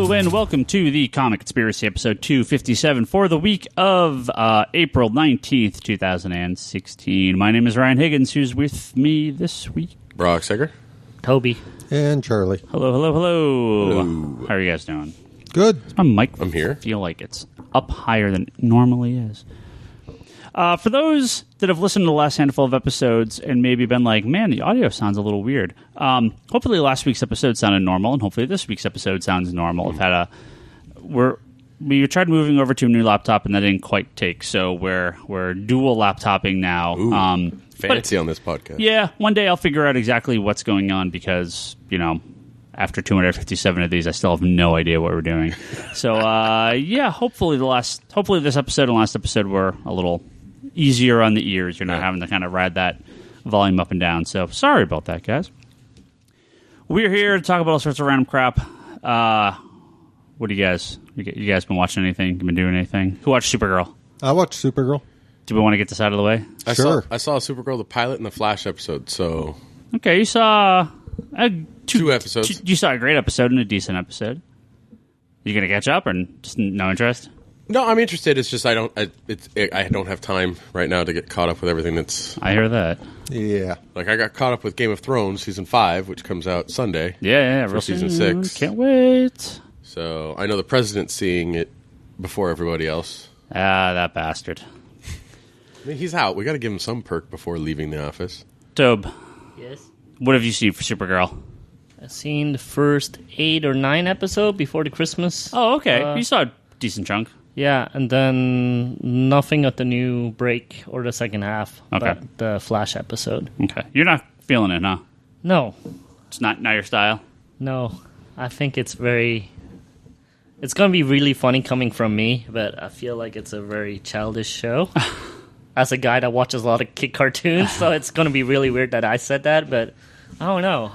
Hello and welcome to the Comic Conspiracy episode 257 for the week of April 19th, 2016. My name is Ryan Higgins, who's with me this week. Brock Seger. Toby. And Charlie. Hello, hello, hello. Hello. How are you guys doing? Good. My mic I'm here. I feel like it's up higher than it normally is. For those that have listened to the last handful of episodes and maybe been like, man, the audio sounds a little weird. Hopefully last week's episode sounded normal, and hopefully this week's episode sounds normal. We tried moving over to a new laptop, and that didn't quite take, so we're dual laptopping now. Ooh, fancy on this podcast. Yeah, one day I'll figure out exactly what's going on because, after 257 of these, I still have no idea what we're doing. So, hopefully this episode and last episode were a little easier on the ears. You're not having to kind of ride that volume up and down. So, sorry about that, guys. We're here to talk about all sorts of random crap. What do you guys? You guys been watching anything? Been doing anything? Who watched Supergirl? I watched Supergirl. Do we want to get this out of the way? I Sure. saw Supergirl, the pilot, and the Flash episode, so... Okay, you saw... Two episodes. You saw a great episode and a decent episode. You going to catch up or just no interest? No, I'm interested. It's just I don't have time right now to get caught up with everything that's... I hear that. Yeah. Like, I got caught up with Game of Thrones Season 5, which comes out Sunday. Yeah, for real Season soon. 6. Can't wait. So, I know the President's seeing it before everybody else. Ah, that bastard. I mean, he's out. We got to give him some perk before leaving the office. Tobe, Yes. what have you seen for Supergirl? I've seen the first 8 or 9 episode before the Christmas. Oh, okay. You saw a decent chunk. Yeah, and then nothing at the new break or the second half. Okay. But the Flash episode. Okay. You're not feeling it, huh? No. It's not your style? No. I think it's very... It's going to be really funny coming from me, but I feel like it's a very childish show. As a guy that watches a lot of kid cartoons, so it's going to be really weird that I said that, but I don't know.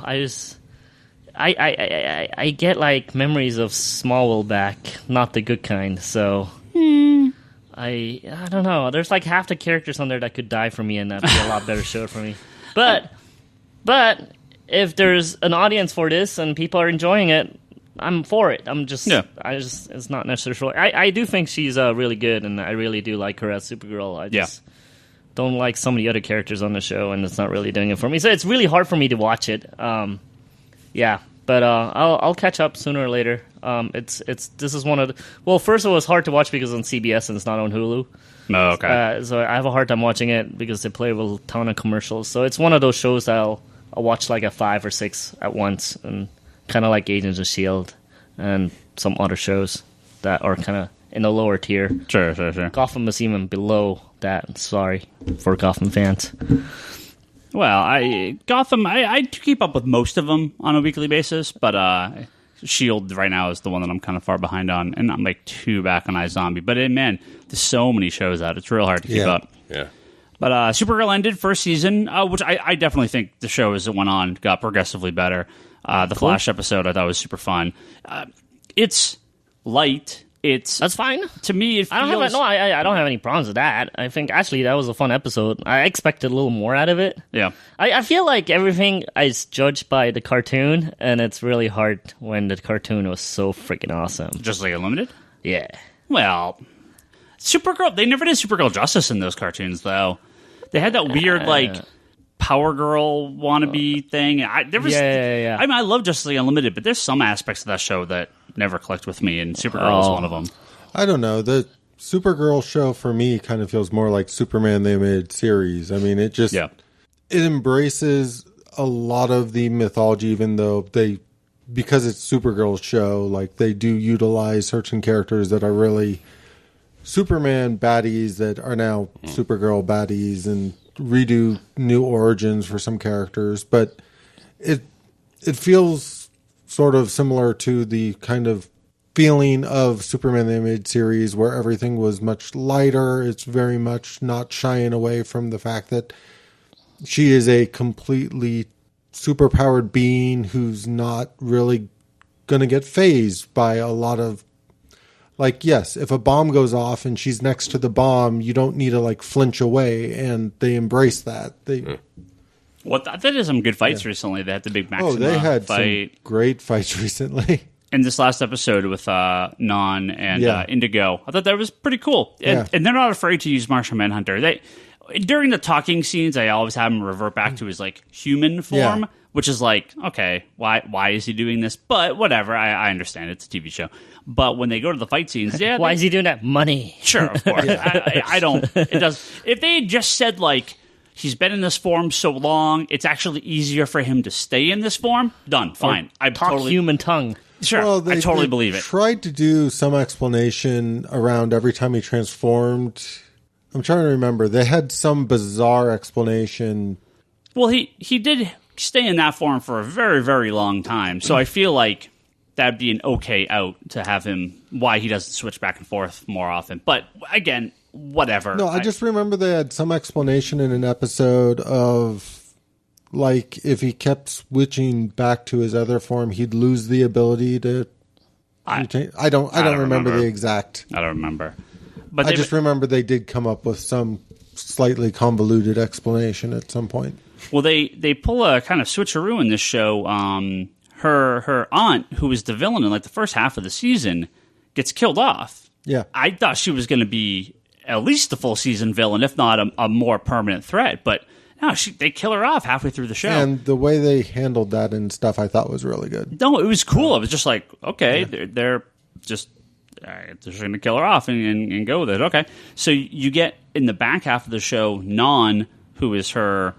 I get like memories of Smallville back, not the good kind. So I don't know. There's like half the characters on there that could die for me, and that'd be a lot better show for me. But if there's an audience for this and people are enjoying it, I'm for it. It's not necessarily. I do think she's really good, and I really do like her as Supergirl. I just don't like some of the other characters on the show, and it's not really doing it for me. So it's really hard for me to watch it. But I'll catch up sooner or later. This is one of the... Well, first it was hard to watch because it's on CBS and it's not on Hulu. Oh, okay. So I have a hard time watching it because they play with a ton of commercials. So it's one of those shows that I'll watch like a 5 or 6 at once, and kind of like Agents of S.H.I.E.L.D. and some other shows that are kind of in the lower tier. Sure. Gotham is even below that. Sorry for Gotham fans. Well, I do keep up with most of them on a weekly basis, but S.H.I.E.L.D. right now is the one that I'm kind of far behind on, and I'm like 2 back on iZombie. But man, there's so many shows out; it's real hard to keep up. Yeah. But Supergirl ended first season, which I definitely think the show as it went on got progressively better. The Flash episode I thought was super fun. It's light. That's fine. To me, it feels... I don't have any problems with that. I think, actually, that was a fun episode. I expected a little more out of it. Yeah. I feel like everything is judged by the cartoon, and it's really hard when the cartoon was so freaking awesome. Just like Unlimited? Yeah. Well, Supergirl... They never did Supergirl justice in those cartoons, though. They had that weird, Power Girl wannabe thing. Yeah. I mean, I love Justice League Unlimited, but there's some aspects of that show that never clicked with me, and Supergirl is one of them. I don't know. The Supergirl show for me kind of feels more like Superman the Animated Series. I mean, it just... It embraces a lot of the mythology, even though because it's Supergirl's show, like, they do utilize certain characters that are really Superman baddies that are now Supergirl baddies, and redo new origins for some characters, but it feels sort of similar to the kind of feeling of Superman the Animated Series, where everything was much lighter. It's very much not shying away from the fact that she is a completely superpowered being who's not really going to get fazed by a lot of... Like, yes, if a bomb goes off and she's next to the bomb, you don't need to, flinch away, and they embrace that. They did some good fights recently. They had the big Maxima fight. Oh, they had fight. some great fights recently. in this last episode with Non and Indigo. I thought that was pretty cool. Yeah. And they're not afraid to use Martian Manhunter. During the talking scenes, I always have him revert back to his like human form, which is like, okay, why is he doing this? But whatever, I understand. It's a TV show. But when they go to the fight scenes, why is he doing that? Money. Sure, of course. I don't. It does. If they had just said like, he's been in this form so long, it's actually easier for him to stay in this form. Done. Fine. I talk human tongue. Sure, well, I totally believe it. Tried to do some explanation around every time he transformed. I'm trying to remember. They had some bizarre explanation. Well, he did stay in that form for a very, very long time. So I feel like that'd be an okay out to have him, why he doesn't switch back and forth more often. But again, whatever. No, I just remember they had some explanation in an episode of, like, if he kept switching back to his other form, he'd lose the ability to retain. I don't remember the exact. I don't remember. But I just remember they did come up with some slightly convoluted explanation at some point. Well, they pull a kind of switcheroo in this show. Her aunt, who was the villain in like the first half of the season, gets killed off. Yeah. I thought she was going to be at least the full season villain, if not a more permanent threat. But no, they kill her off halfway through the show. And the way they handled that and stuff, I thought was really good. No, it was cool. It was just like, okay, they're just going to kill her off and go with it. Okay. So you get in the back half of the show, Non, who is her...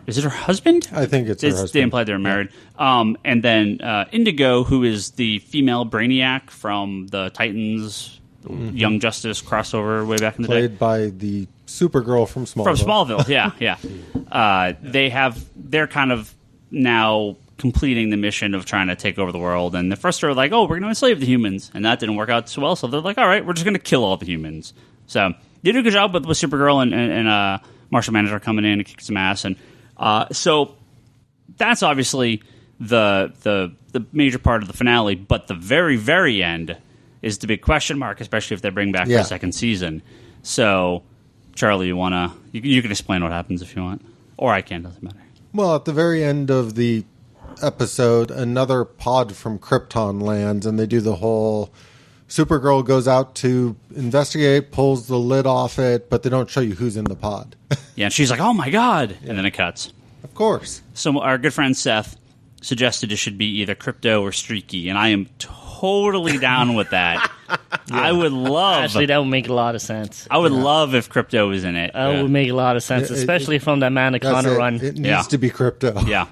is it her husband? I think it's her husband. They implied they're married. And then Indigo, who is the female Brainiac from the Titans, Young Justice crossover way back in the day. Played by the Supergirl from Smallville. From Smallville, yeah. They're kind of now completing the mission of trying to take over the world. And the first are like, oh, we're going to enslave the humans. And that didn't work out so well. So they're like, all right, we're just going to kill all the humans. So they did a good job with Supergirl and Martian Manhunter coming in and kicking some ass. And so that's obviously the major part of the finale. But the very, very end is the big question mark, especially if they bring back the second season. So, Charlie, you can explain what happens if you want. Or I can, doesn't matter. Well, at the very end of the episode, another pod from Krypton lands, and they do the whole... Supergirl goes out to investigate, pulls the lid off it, but they don't show you who's in the pod. Yeah, and she's like, oh my God! And then it cuts. Of course. So our good friend Seth suggested it should be either Crypto or Streaky, and I am totally down with that. I would love... Actually, that would make a lot of sense. I would love if Crypto was in it. That would make a lot of sense, especially from that Manacana run. It needs to be Crypto. Yeah.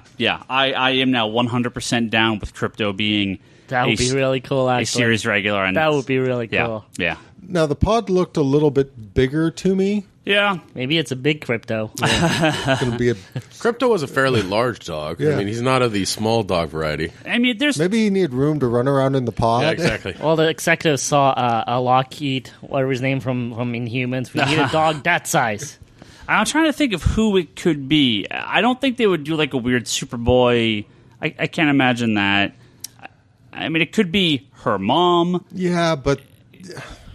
I am now 100% down with Crypto being... That would be really cool, actually. A series regular. And that would be really cool. Yeah. Now, the pod looked a little bit bigger to me. Yeah. Maybe it's a big Crypto. It's gonna be Crypto was a fairly large dog. Yeah. I mean, he's not of the small dog variety. I mean, maybe you need room to run around in the pod. Yeah, exactly. Well, the executives saw a Lockheed, whatever his name from Inhumans. We need a dog that size. I'm trying to think of who it could be. I don't think they would do like a weird Superboy. I can't imagine that. I mean, it could be her mom. Yeah, but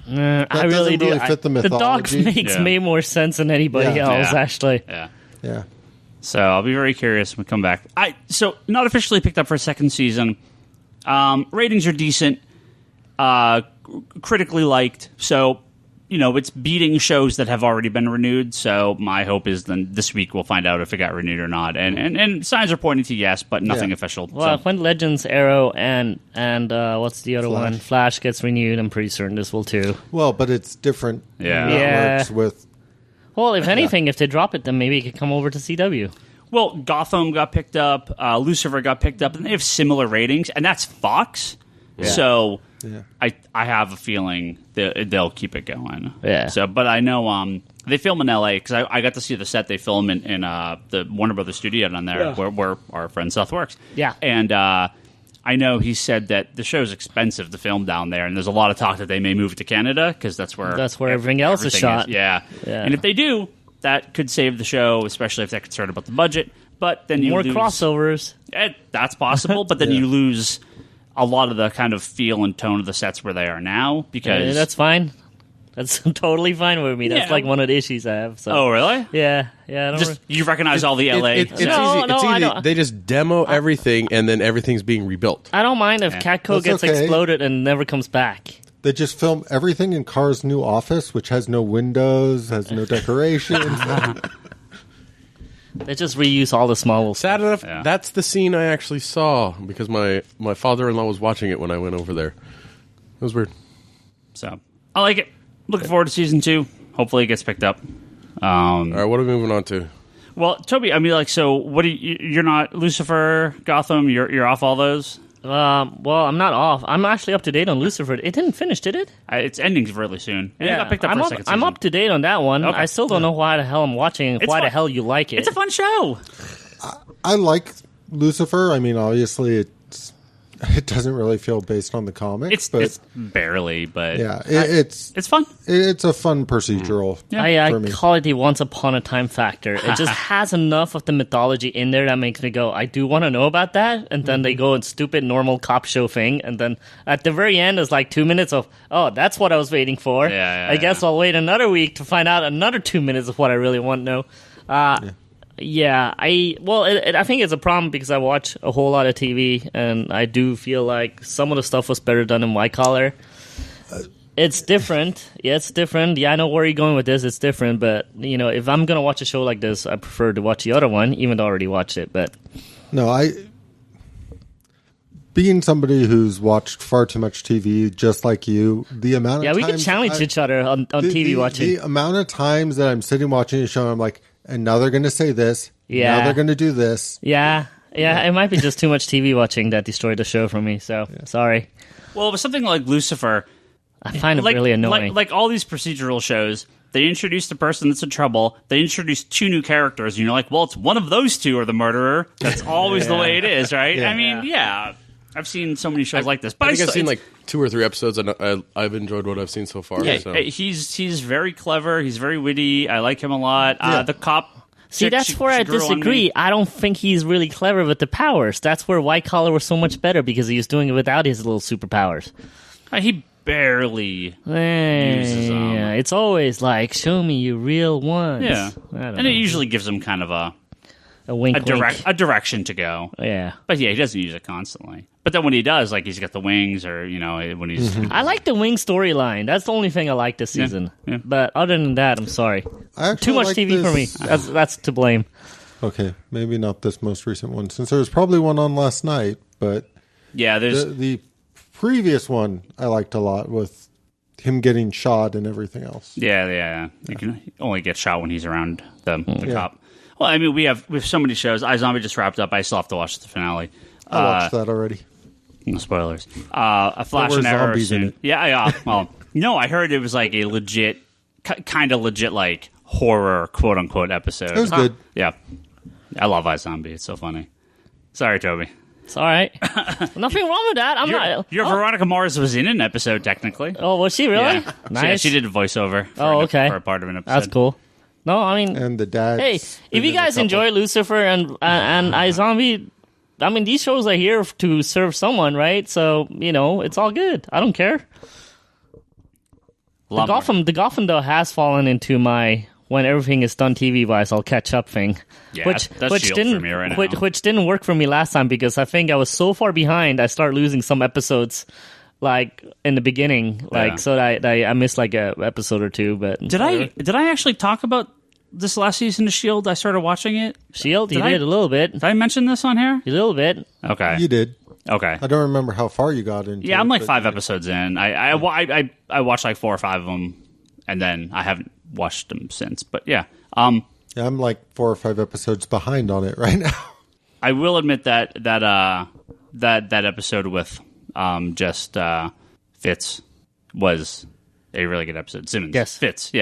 I really do. Fit the mythology. The dog makes way more sense than anybody else, actually. Yeah. So I'll be very curious when we come back. So not officially picked up for a second season. Ratings are decent. Critically liked. So, it's beating shows that have already been renewed. So my hope is then this week we'll find out if it got renewed or not. And signs are pointing to yes, but nothing official. Well, when Legends, Arrow, and what's the other one? Flash gets renewed, I'm pretty certain this will too. Well, but it's different networks with... Well, if anything, if they drop it, then maybe it could come over to CW. Well, Gotham got picked up, Lucifer got picked up, and they have similar ratings, and that's Fox. Yeah. So... Yeah. I have a feeling they'll keep it going. Yeah. So, but I know they film in L.A. because I got to see the set they film in the Warner Brothers studio down there where our friend Seth works. Yeah. And I know he said that the show's expensive to film down there, and there's a lot of talk that they may move to Canada because that's where everything else is shot. Yeah. And if they do, that could save the show, especially if they're concerned about the budget. But then you more lose crossovers. That's possible, but then you lose a lot of the kind of feel and tone of the sets where they are now because that's fine. That's totally fine with me. That's Yeah. like one of the issues I have. So. Oh, really? Yeah. I don't Just you recognize all the LA. It's easy. No, It's I easy. don't. They just demo everything, and then everything's being rebuilt. I don't mind if Catco That's gets okay. exploded and never comes back. They just film everything in Car's new office, which has no windows, has no decorations. They just reuse all the Smallville Sad stuff. enough, that's the scene I actually saw because my father-in-law was watching it when I went over there. It was weird. So I like it. Looking forward to season 2. Hopefully it gets picked up. All right, what are we moving on to? Well, Toby, I mean, like, so what do you're not Lucifer, Gotham, you're off all those? Well, I'm not off. I'm actually up to date on Lucifer. It didn't finish, did it? It's ending really soon. And it got picked up I'm for a up, second season. I'm up to date on that one. Okay. I still don't know why the hell I'm watching and why the fun. hell you like it. It's a fun show. I like Lucifer. I mean, obviously, it doesn't really feel based on the comics. It's barely, but yeah, it's fun. it's a fun procedural. I for me. call it the once upon a time factor. It just has enough of the mythology in there that makes me go, I do want to know about that. And then they go and stupid normal cop show thing. And then at the very end, it's like 2 minutes of, oh, that's what I was waiting for. I guess I'll wait another week to find out another 2 minutes of what I really want to know. I think it's a problem because I watch a whole lot of TV, and I do feel like some of the stuff was better done in White Collar. It's different. Yeah, it's different. Yeah, I know where you're going with this. It's different, but if I'm gonna watch a show like this, I prefer to watch the other one, even though I already watched it. But No, being somebody who's watched far too much TV, just like you, the amount of we times can challenge each other on TV watching. The amount of times that I'm sitting watching a show, I'm like, and now they're going to say this. Yeah. Now they're going to do this. Yeah, it might be just too much TV watching that destroyed the show for me. So sorry. Well, with something like Lucifer, I find it really annoying. Like all these procedural shows, they introduce the person that's in trouble. They introduce 2 new characters, and you're like, well, it's one of those 2 are the murderer. That's always the way it is, right? Yeah. I mean, I've seen so many shows like this, but I think I've seen like 2 or 3 episodes, and I've enjoyed what I've seen so far. Yeah, so. he's very clever. He's very witty. I like him a lot. The cop. See, that's where I disagree. I don't think he's really clever with the powers. That's where White Collar was so much better because he was doing it without his little superpowers. He barely uses them. Yeah, it's always like, show me your real ones. Yeah, I don't and know. it usually gives him kind of a wink, a direction to go. Yeah. But yeah, he doesn't use it constantly. But then when he does, like he's got the wings, or when he's I like the wing storyline. That's the only thing I like this season. Yeah. But other than that, I'm sorry. I actually Too much like TV for me. this- That's to blame. Okay, maybe not this most recent one, since there was probably one on last night, but there's the previous one I liked a lot with him getting shot and everything else. yeah. You can only get shot when he's around the cop. Well, I mean, we have so many shows. iZombie just wrapped up. I still have to watch the finale. I watched that already. No spoilers. A Flash There were and Arrow zombies in soon. it. Yeah. Well, I heard it was like a legit, kind of legit, like horror quote unquote episode. It was good. Yeah, I love iZombie. It's so funny. Sorry, Toby. It's all right. Nothing wrong with that. I'm not. Your Veronica Mars was in an episode technically. Oh, was she really? Yeah. Nice. She did a voiceover. Okay. For a part of an episode. That's cool. No, I mean, And the dad. hey, if you guys enjoy Lucifer and iZombie, I mean, these shows are here to serve someone, right? So, it's all good. I don't care. The Gotham, though, has fallen into my when everything is done TV-wise, I'll catch up thing. Yeah, which Shield didn't for me right now. which didn't work for me last time because I think I was so far behind, I started losing some episodes, like in the beginning, so that I missed like a episode or 2. But Did I actually talk about this last season of Shield? I started watching it. Shield? You did a little bit. Did I mention this on here? A little bit. Okay. You did. Okay. I don't remember how far you got into. Yeah, I'm like but 5 episodes in. I watched like 4 or 5 of them, and then I haven't watched them since. But yeah, Yeah, I'm like 4 or 5 episodes behind on it right now. I will admit that episode with just Fitz was a really good episode. Simmons. Yes. Fitz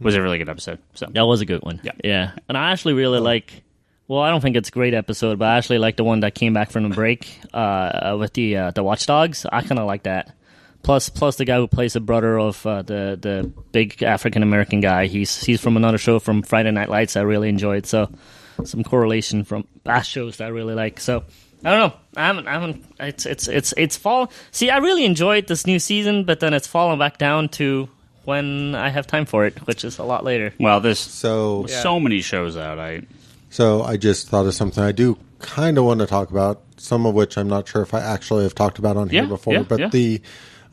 was a really good episode. So That was a good one. Yeah. Yeah. And I actually really like, well, I don't think it's a great episode, but I actually like the one that came back from the break with the Watchdogs. I kind of like that. Plus the guy who plays the brother of the big African-American guy. He's from another show from Friday Night Lights I really enjoyed. So some correlation from past shows that I really like. So I don't know. I haven't. It's fall. See, I really enjoyed this new season, but then it's fallen back down to when I have time for it, which is a lot later. Well, there's So many shows out. I just thought of something I do kind of want to talk about, some of which I'm not sure if I actually have talked about on here before, but the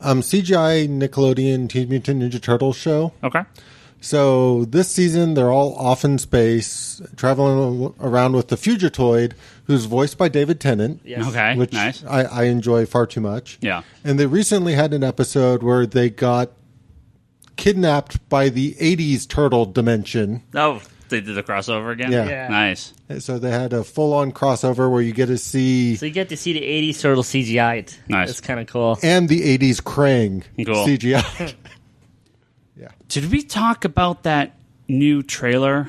CGI Nickelodeon Teenage Mutant Ninja Turtles show. Okay. So this season, they're all off in space, traveling around with the Fugitoid, who's voiced by David Tennant. Yes. Okay. Which Nice. I enjoy far too much. Yeah. And they recently had an episode where they got kidnapped by the 80s turtle dimension. Oh, they did the crossover again? Yeah. Yeah. Nice. So they had a full-on crossover where you get to see... So you get to see the 80s turtle CGI. Nice. It's kind of cool. and the 80s Krang Cool. CGI. Did we talk about that new trailer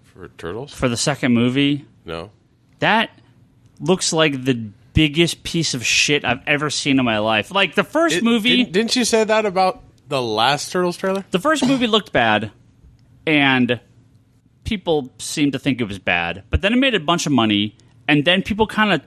For Turtles? for the second movie? No. That looks like the biggest piece of shit I've ever seen in my life. Like, the first movie... Didn't you say that about the last Turtles trailer? The first movie looked bad, and people seemed to think it was bad. But then it made a bunch of money, and then people kind of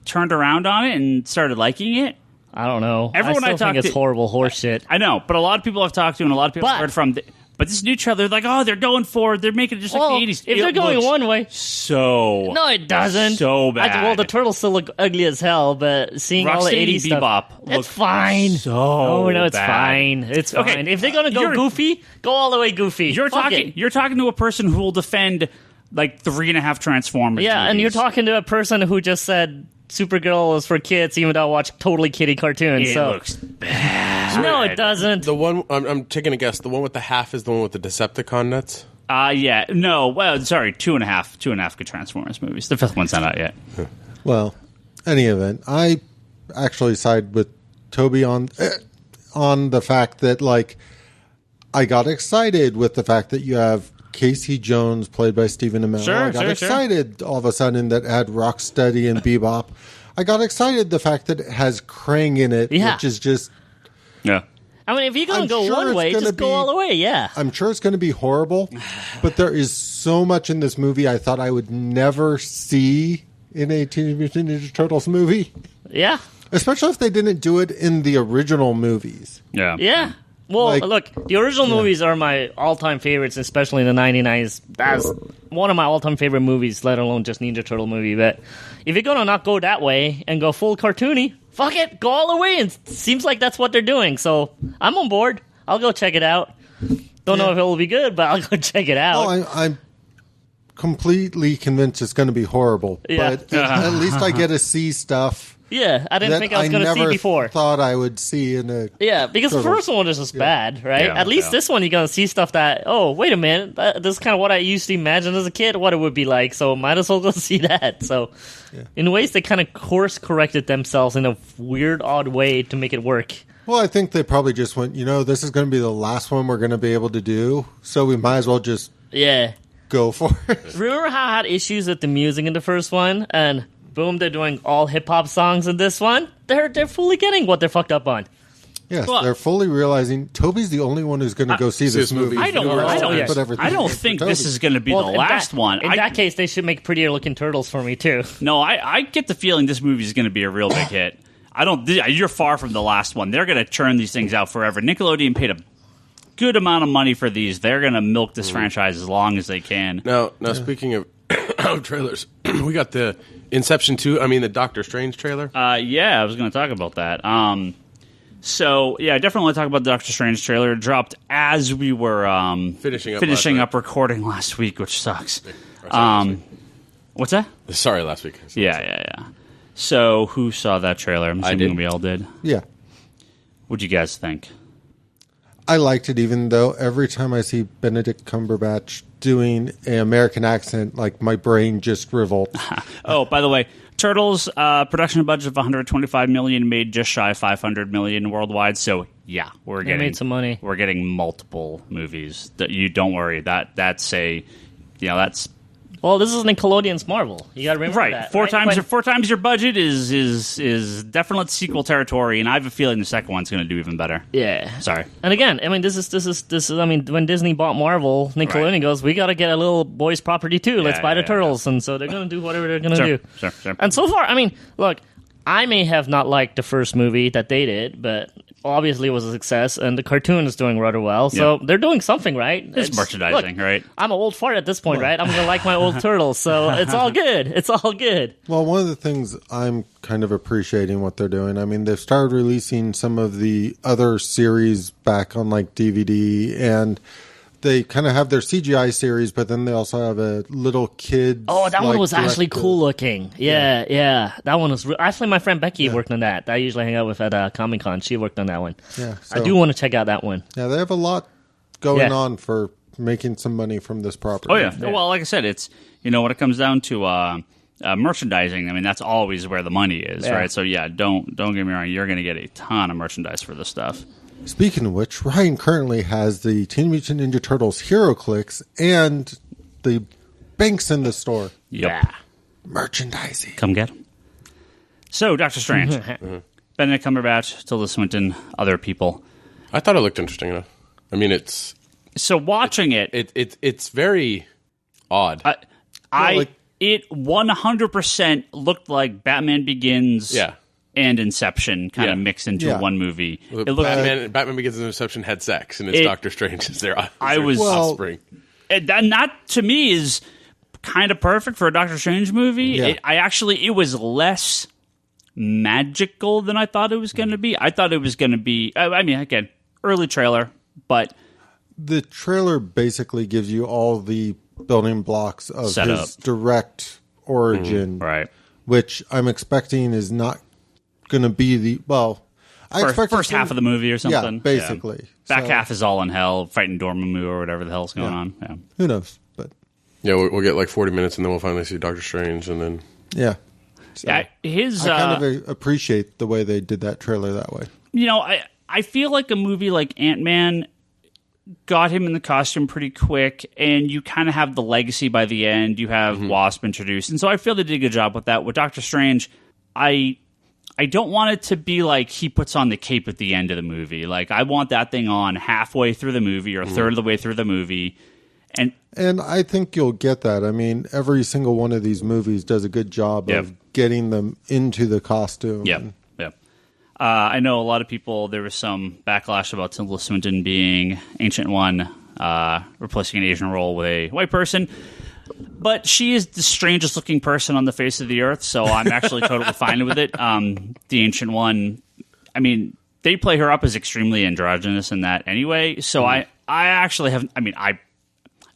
turned around on it and started liking it. I don't know. Everyone I I still talked think it's to- horrible horseshit. I know, but a lot of people I've talked to and a lot of people I've But- heard from... But this new trailer, they're like, oh, they're making it just like Well, the 80s. if they're It going looks one way... so... No, it doesn't. So bad. Well, the turtles still look ugly as hell, but seeing all the Rocksteady 80s stuff... Bebop It's looks fine. so Oh, no, it's bad. fine. It's fine. Okay, If they're going to go you're- goofy, go all the way goofy. You're Fuck talking. it. You're talking to a person who will defend like 3.5 Transformers. Yeah, and you're movies. talking to a person who just said Supergirl is for kids, even though I watch totally kiddie cartoons. It so looks bad. no, it doesn't. The one, I'm taking a guess, the one with the half is the one with the Decepticon nuts? Yeah. No. Well, sorry. 2.5 good Transformers movies. The fifth one's not out yet. Well, any event, I actually side with Toby on the fact that, like, I got excited with the fact that you have Casey Jones played by Stephen Amell. Sure, I got sure. excited all of a sudden that it had Rocksteady and Bebop. I got excited the fact that it has Krang in it, Yeah. which is just... Yeah. I mean, if you're going I'm to go sure one it's way, gonna just go be- all the way, yeah. I'm sure it's going to be horrible, but there is so much in this movie I thought I would never see in a Teenage Mutant Ninja Turtles movie. Yeah. Especially if they didn't do it in the original movies. Yeah. Yeah. Well, Like- look, the original movies are my all-time favorites, especially in the 99s. That's one of my all-time favorite movies, let alone just Ninja Turtle movie. But if you're going to not go that way and go full cartoony, fuck it, go all the way. And it seems like that's what they're doing. So I'm on board. I'll go check it out. Don't know if it will be good, but I'll go check it out. Oh, I'm completely convinced it's going to be horrible. Yeah. But at least I get to see stuff Yeah, I didn't that think I was going to see never before. thought I would see in a... Yeah, because the Turtles. first one was just bad, right? Yeah, At least yeah. this one you're going to see stuff that, oh, wait a minute, this is kind of what I used to imagine as a kid, what it would be like, so might as well go see that. So, in ways, they kind of course-corrected themselves in a weird, odd way to make it work. Well, I think they probably just went, this is going to be the last one we're going to be able to do, so we might as well just Yeah. go for it. Remember how I had issues with the music in the first one, and boom, they're doing all hip-hop songs in this one? They're fully getting what they're fucked up on. Yes, Well- they're fully realizing Toby's the only one who's going to go see this movie. I don't. Oh, I don't. yes. Put everything I don't in for think Toby. this is going to be the in last one. In that case, they should make prettier-looking turtles for me, too. No, I get the feeling this movie is going to be a real big hit. I don't. You're far from the last one. They're going to churn these things out forever. Nickelodeon paid a good amount of money for these. They're going to milk this franchise as long as they can. Now, speaking of of trailers, we got the Inception 2, the Doctor Strange trailer. Yeah, I was going to talk about that. So yeah, I definitely want to talk about the Doctor Strange trailer. It dropped as we were Finishing up recording last week, which sucks. Last What's that? week. Sorry, last week. Yeah. So who saw that trailer? I'm assuming did. we all did. Yeah. What'd you guys think? I liked it, even though every time I see Benedict Cumberbatch doing an American accent, like, my brain just revolts. Oh, by the way, Turtles production budget of $125 million, made just shy of $500 million worldwide. So yeah, we're They getting made some money. We're getting multiple movies. That you don't worry. That's Well, this is Nickelodeon's Marvel. You got to remember right. that. Four right? times your budget is definitely sequel territory, and I have a feeling the second one's going to do even better. Yeah. Sorry. And again, this is. I mean, when Disney bought Marvel, Nickelodeon Right. goes, "We got to get a little boys' property too. Let's buy the yeah. Turtles." And so they're going to do whatever they're going to do. Sure. And so far, I mean, look, I may have not liked the first movie that they did, but obviously was a success, and the cartoon is doing rather well. So they're doing something right. It's merchandising, look, right? I'm an old fart at this point, right? I'm gonna like my old turtles, so it's all good. It's all good. Well, one of the things I'm kind of appreciating what they're doing. I mean, they've started releasing some of the other series back on like DVD, and they kind of have their CGI series, but then they also have a little kid. Oh, that one was actually cool looking. Yeah. That one was actually my friend Becky worked on that. I usually hang out with at Comic Con. She worked on that one. Yeah, so, I do want to check out that one. Yeah, they have a lot going on for making some money from this property. Oh yeah. Well, like I said, it's when it comes down to merchandising. I mean, that's always where the money is, right? So don't get me wrong. You're going to get a ton of merchandise for this stuff. Speaking of which, Ryan currently has the Teenage Mutant Ninja Turtles HeroClix and the Banks in the store. Yep. Yeah. Merchandising. Come get them. So, Doctor Strange. Benedict Cumberbatch, Tilda Swinton, other people. I thought it looked interesting enough. I mean, it's... So, watching it's very odd. It 100% looked like Batman Begins... and Inception kind of mixed into one movie. Well, Batman Begins and Inception had sex, and it's Doctor Strange is their offspring. That to me is kind of perfect for a Doctor Strange movie. Yeah. It was less magical than I thought it was going to be. I thought it was going to be. I mean, again, early trailer, but the trailer basically gives you all the building blocks of his direct origin, right? Which I'm expecting is not going to be I expect first half of the movie or something. Yeah, basically. Back half is all in hell, fighting Dormammu or whatever the hell's going on. Yeah. Who knows? But we'll get like 40 minutes, and then we'll finally see Doctor Strange, and then So I kind of appreciate the way they did that trailer that way. I feel like a movie like Ant-Man got him in the costume pretty quick, and you kind of have the legacy by the end. You have Wasp introduced, and so I feel they did a good job with that. With Doctor Strange, I don't want it to be like he puts on the cape at the end of the movie. Like, I want that thing on halfway through the movie or a third of the way through the movie. And I think you'll get that. I mean, every single one of these movies does a good job of getting them into the costume. Yep. I know a lot of people, there was some backlash about Tilda Swinton being Ancient One, replacing an Asian role with a white person. But she is the strangest looking person on the face of the earth, so I'm actually totally fine with it. The Ancient One, I mean, they play her up as extremely androgynous in that anyway, so I actually have, I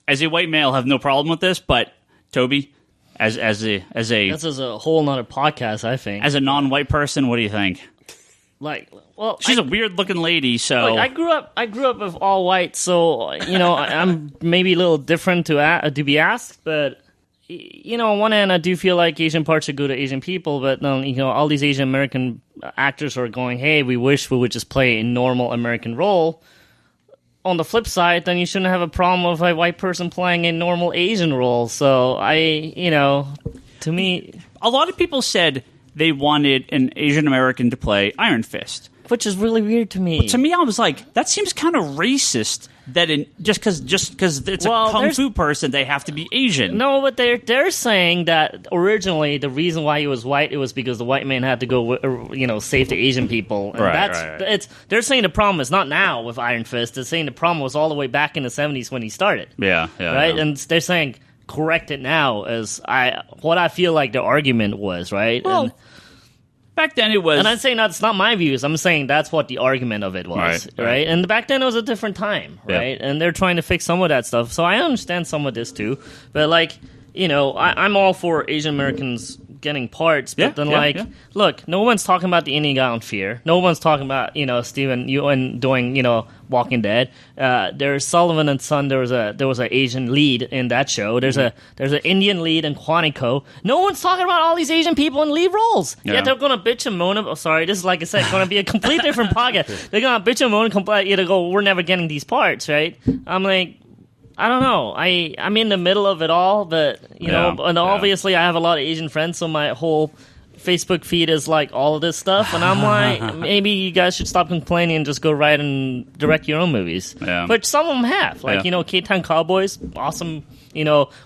as a white male have no problem with this, but Toby, as a this is a whole nother podcast, I think. As a non-white person, what do you think? She's a weird looking lady, so I grew up with all white, so I'm maybe a little different to be asked, but on one hand I do feel like Asian parts are good to Asian people, but all these Asian American actors are going, hey, we wish we would just play a normal American role. On the flip side, then you shouldn't have a problem with a white person playing a normal Asian role. So to me, a lot of people said they wanted an Asian American to play Iron Fist, which is really weird to me. But to me, I was like, that seems kind of racist. That just because it's a kung fu person, they have to be Asian. No, but they're saying that originally the reason why he was white, it was because the white man had to go save the Asian people. And right. They're saying the problem is not now with Iron Fist. They're saying the problem was all the way back in the 70s when he started. Yeah. Right, and they're saying correct it now as what I feel like the argument was, right? Well, back then it was, and I'm saying that's not my views. I'm saying that's what the argument of it was, right? And back then it was a different time, right? And they're trying to fix some of that stuff. So I understand some of this too, but I'm all for Asian Americans getting parts, but look, no one's talking about the Indian guy on Fear. No one's talking about Steven Yeun doing Walking Dead. There's Sullivan and Son. There was an Asian lead in that show. There's an Indian lead in Quantico. No one's talking about all these Asian people in lead roles. Yeah, they're gonna bitch and moan. Oh, sorry, this is like I said, going to be a complete different podcast. They're gonna bitch and moan and complain. Go, we're never getting these parts, right? I'm like, I don't know. I'm in the middle of it all, but and obviously I have a lot of Asian friends, so my whole Facebook feed is like all of this stuff, and I'm like, maybe you guys should stop complaining and just go write and direct your own movies. Yeah. But some of them have, K-Town Cowboys, awesome,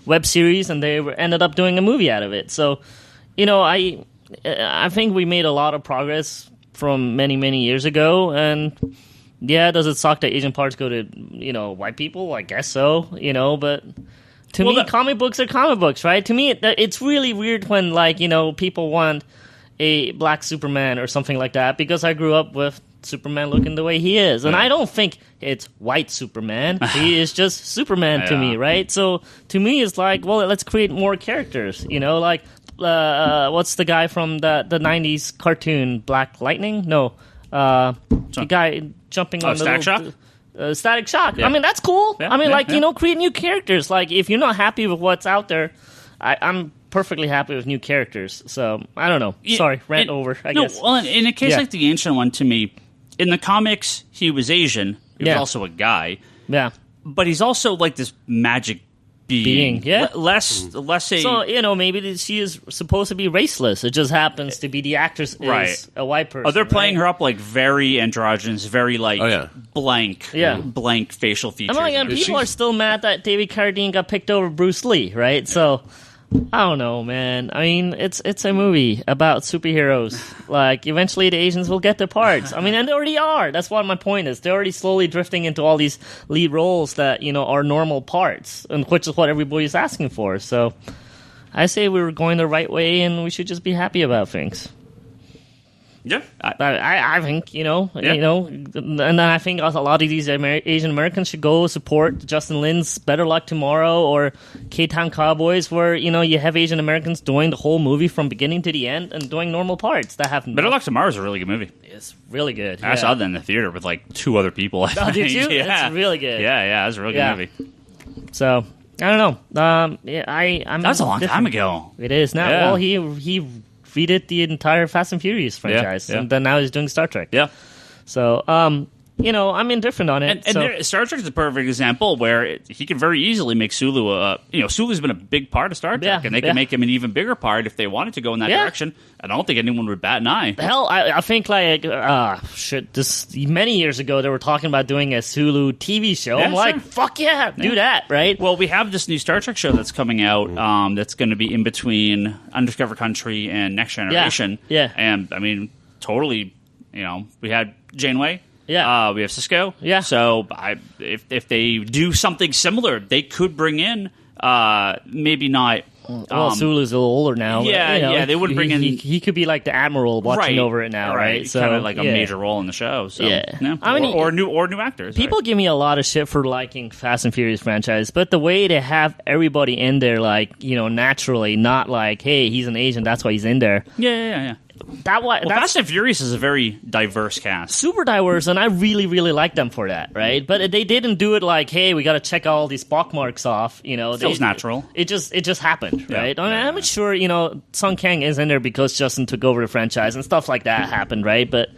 web series, and they ended up doing a movie out of it. So, I think we made a lot of progress from many, many years ago. And yeah, does it suck that Asian parts go to, white people? I guess so, but to me, comic books are comic books, right? To me, it's really weird when, people want a black Superman or something like that, because I grew up with Superman looking the way he is. And I don't think it's white Superman. He is just Superman to me, right? So to me, it's like, well, let's create more characters, what's the guy from the 90s cartoon, Black Lightning? No. The guy jumping on the Static Shock? Static Shock. Yeah. I mean, that's cool. Yeah, I mean, yeah. Create new characters. Like, if you're not happy with what's out there, I'm perfectly happy with new characters. So, I don't know. Sorry, rant over, I guess. Well, in a case like the Ancient One, to me, in the comics, he was Asian. He was also a guy. Yeah. But he's also like this magic being. Yeah. Less a... So, maybe she is supposed to be raceless. It just happens to be the actress is a white person. Oh, they're playing her up like very androgynous, very blank facial features. And people are still mad that David Carradine got picked over Bruce Lee, right? So, I don't know, man. I mean, it's a movie about superheroes. Like, eventually the Asians will get their parts. I mean, and they already are. That's what my point is. They're already slowly drifting into all these lead roles that, are normal parts, and which is what everybody's asking for. So, I say we were going the right way, and we should just be happy about things. Yeah, I think, and then I think a lot of these Asian Americans should go support Justin Lin's Better Luck Tomorrow or K-Town Cowboys, where, you have Asian Americans doing the whole movie from beginning to the end and doing normal parts that have Better Luck Tomorrow is a really good movie. It's really good. I saw that in the theater with like 2 other people. Oh, did you? Yeah. It's really good. Yeah, it's a really good movie. So, I don't know. I'm That's a long time ago. It is now. Yeah. Well, he redid the entire Fast and Furious franchise, and then now he's doing Star Trek. Yeah. So, I'm indifferent on it. And Star Trek is a perfect example where he could very easily make Sulu Sulu's been a big part of Star Trek, and they can make him an even bigger part if they wanted to go in that direction. I don't think anyone would bat an eye. Hell, I think many years ago they were talking about doing a Sulu TV show. I'm like, fuck yeah, do that, right? Well, we have this new Star Trek show that's coming out that's going to be in between Undiscovered Country and Next Generation. Yeah. And, I mean, totally, we had Janeway. Yeah. We have Cisco. Yeah. So if they do something similar, they could bring in maybe not. Well, Sulu's a little older now. Yeah, but, they would bring in. He could be like the admiral watching over it now, right? So kind of like a major role in the show. So, I mean, or new actors. People give me a lot of shit for liking Fast and Furious franchise, but the way to have everybody in there, naturally, not like, hey, he's an Asian, that's why he's in there. Yeah. Fast and Furious is a very diverse cast. Super diverse, and I really, really like them for that, right? But they didn't do it like, hey, we got to check all these Spock marks off. It feels natural. It just happened, right? I'm sure, Sung Kang is in there because Justin took over the franchise and stuff like that happened, right? But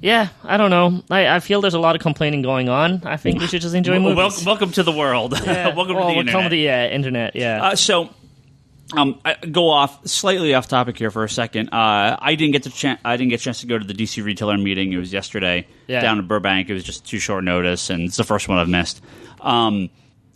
yeah, I don't know. I feel there's a lot of complaining going on. I think we should just enjoy movies. Welcome to the world. Yeah. Welcome to the internet. Welcome to the internet. Yeah. I go slightly off topic here for a second. I didn't get a chance to go to the DC retailer meeting. It was yesterday down in Burbank. It was just too short notice, and it's the first one I've missed. And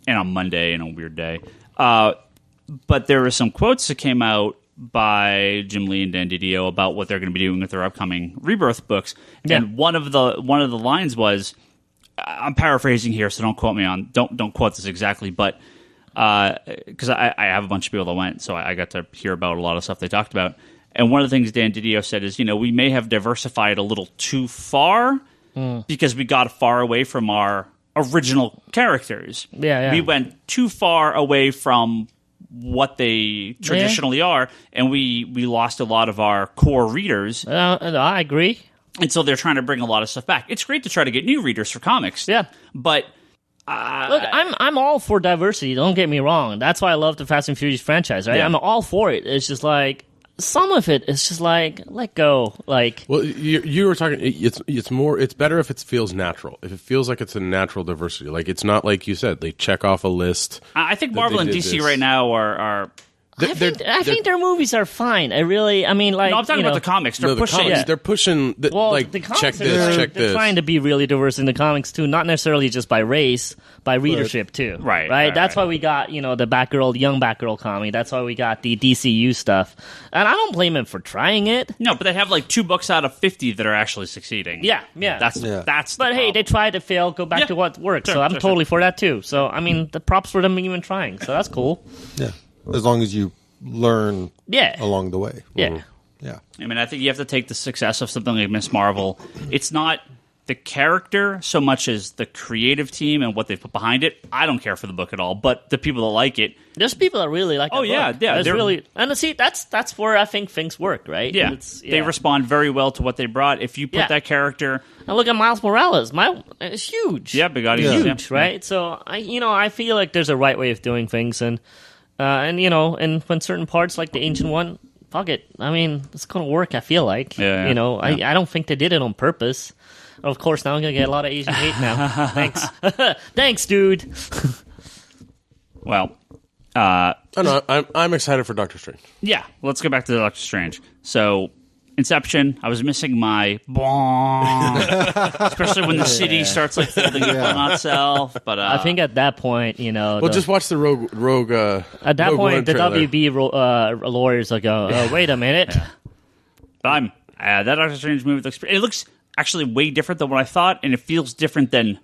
on Monday, a weird day. But there were some quotes that came out by Jim Lee and Dan Didio about what they're going to be doing with their upcoming Rebirth books. And one of the lines was, I'm paraphrasing here, so don't quote this exactly, but. Because I have a bunch of people that went, so I got to hear about a lot of stuff they talked about. And one of the things Dan Didio said is, we may have diversified a little too far because we got far away from our original characters. Yeah. We went too far away from what they traditionally are, and we lost a lot of our core readers. I agree. And so they're trying to bring a lot of stuff back. It's great to try to get new readers for comics. Yeah. But... Look, I'm all for diversity. Don't get me wrong. That's why I love the Fast and Furious franchise, right? Yeah. I'm all for it. It's just like some of it is just like let go. Like, well, you were talking. It's better if it feels natural. If it feels like it's a natural diversity, like it's not like you said they check off a list. I think Marvel and DC right now are I think their movies are fine. I mean, like, No, I'm talking about the comics. They're pushing. Comics, they're pushing. The comics check this, check they're this. trying to be really diverse in the comics too, not necessarily just by race, by readership too. Right. That's why we got the young Batgirl comic. That's why we got the DCU stuff, and I don't blame him for trying it. No, but they have like 2 books out of 50 that are actually succeeding. Yeah. That's. But hey, they tried to fail. Go back to what works. Sure, so I'm sure, totally for that too. So I mean, the props for them even trying. So that's cool. Yeah, as long as you learn along the way. Yeah. Yeah. I mean, I think you have to take the success of something like Miss Marvel. It's not the character so much as the creative team and what they put behind it. I don't care for the book at all, but the people that like it. There's people that really like. Oh, yeah, book. yeah. There's really, and see, that's where I think things work, right? Yeah, they respond very well to what they brought. If you put that character, and look at Miles Morales. It's huge. Yeah, big audience, huge, right? So I feel like there's a right way of doing things, and when certain parts like the Ancient One, fuck it. I mean, it's gonna work. I feel like, I don't think they did it on purpose. Of course, now I'm gonna get a lot of Asian hate now. Thanks, thanks, dude. Well, I'm excited for Doctor Strange. Yeah, let's go back to Doctor Strange. So, Inception, I was missing my bong, especially when the city starts like folding up on itself. But I think at that point, just watch the Rogue. At that Rogue point, One the trailer. WB lawyers will go, wait a minute. Yeah. But that Doctor Strange movie looks actually way different than what I thought, and it feels different than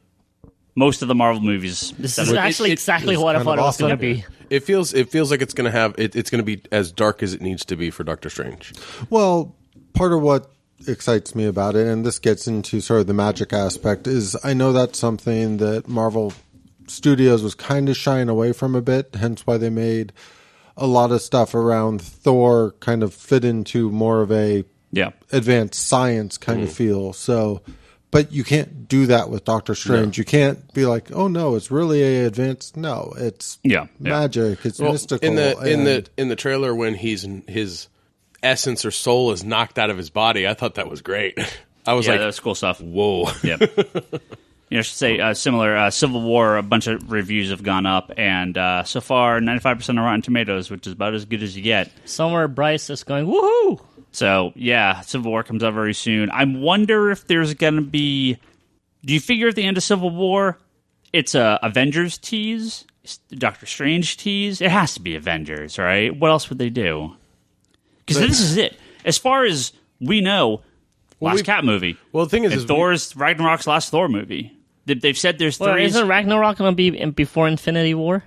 most of the Marvel movies. This is actually exactly what I thought it was going to be. It feels like it's going to have it's going to be as dark as it needs to be for Doctor Strange. Well, part of what excites me about it, and this gets into sort of the magic aspect, is I know that's something that Marvel Studios was kind of shying away from a bit, hence why they made a lot of stuff around Thor kind of fit into more of a advanced science kind of feel. So, but you can't do that with Doctor Strange. No. You can't be like, oh no, it's really a advanced. No, it's magic. It's mystical. In the trailer, when his essence or soul is knocked out of his body, I thought that was great. I was like, that was cool stuff. Whoa. Yep. I should say similar. Civil War, a bunch of reviews have gone up, and so far 95% of Rotten Tomatoes, which is about as good as you get. Somewhere Bryce is going, woohoo! So, Civil War comes out very soon. I wonder if there's going to be... Do you figure at the end of Civil War, it's a Avengers tease? Doctor Strange tease? It has to be Avengers, right? What else would they do? Because this is it. As far as we know, last Cat movie. Well, the thing is Thor's Ragnarok's last Thor movie. They've said there's 3. Isn't Ragnarok going to be before Infinity War?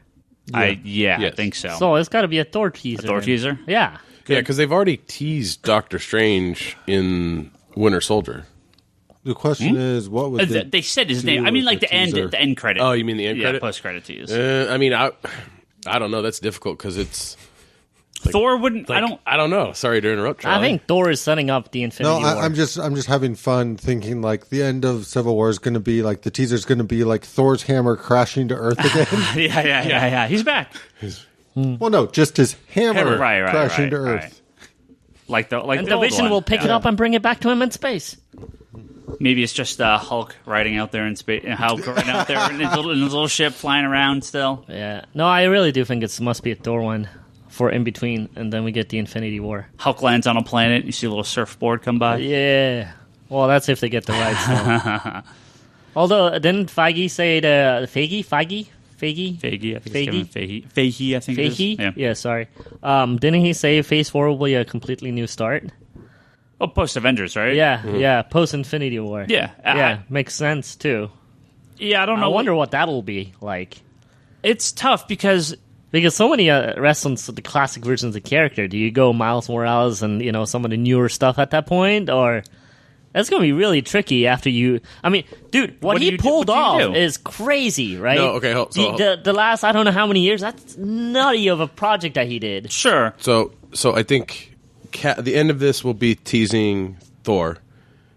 Yes. I think so. So it's got to be a Thor teaser. A Thor teaser? Yeah. Yeah, because they've already teased Doctor Strange in Winter Soldier. The question is, what was they said his name? I mean, like the end credit. Oh, you mean the end credit? Post credit tease. I mean, I don't know. That's difficult because it's Thor wouldn't. I don't know. Sorry to interrupt, Charlie. I think Thor is setting up the Infinity War. I'm just having fun thinking like the end of Civil War is going to be like the teaser is going to be like Thor's hammer crashing to Earth again. Yeah. He's back. Well, no, just his hammer crashing to Earth. Right. Like the and the Vision will pick it up and bring it back to him in space. Maybe it's just Hulk riding out there in space. Hulk riding out there in his little ship flying around still. Yeah. No, I really do think it must be a Thor one for in between, and then we get the Infinity War. Hulk lands on a planet. You see a little surfboard come by. Yeah. Well, that's if they get the rights. Although, didn't Feige say Feige, I think it is. Yeah, sorry. Didn't he say Phase 4 will be a completely new start? Oh, post-Avengers, right? Yeah, post-Infinity War. Yeah. Makes sense, too. Yeah, I don't know. I wonder what that'll be like. It's tough because so many wrestlers, the classic versions of the character. Do you go Miles Morales and, some of the newer stuff at that point, or... That's going to be really tricky after you... I mean, dude, what he pulled off is crazy, right? No, okay, the last, I don't know how many years, that's nutty of a project that he did. Sure. So I think the end of this will be teasing Thor,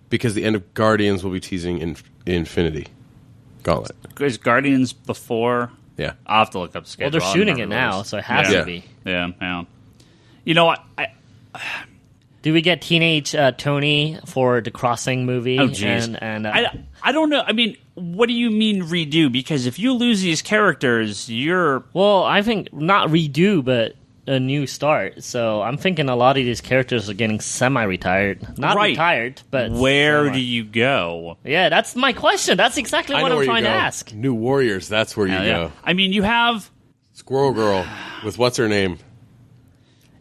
because the end of Guardians will be teasing Infinity Gauntlet. Is Guardians before? Yeah. I'll have to look up the schedule. Well, they're shooting it now, so it has to be. Yeah. You know what? Do we get teenage Tony for the Crossing movie? Oh, jeez. I don't know. I mean, what do you mean redo? Because if you lose these characters, you're... Well, I think not redo, but a new start. So I'm thinking a lot of these characters are getting semi-retired. Not retired, but where do you go? Yeah, that's my question. That's exactly what I'm trying to ask. New Warriors, that's where you go. I mean, you have Squirrel Girl with what's her name?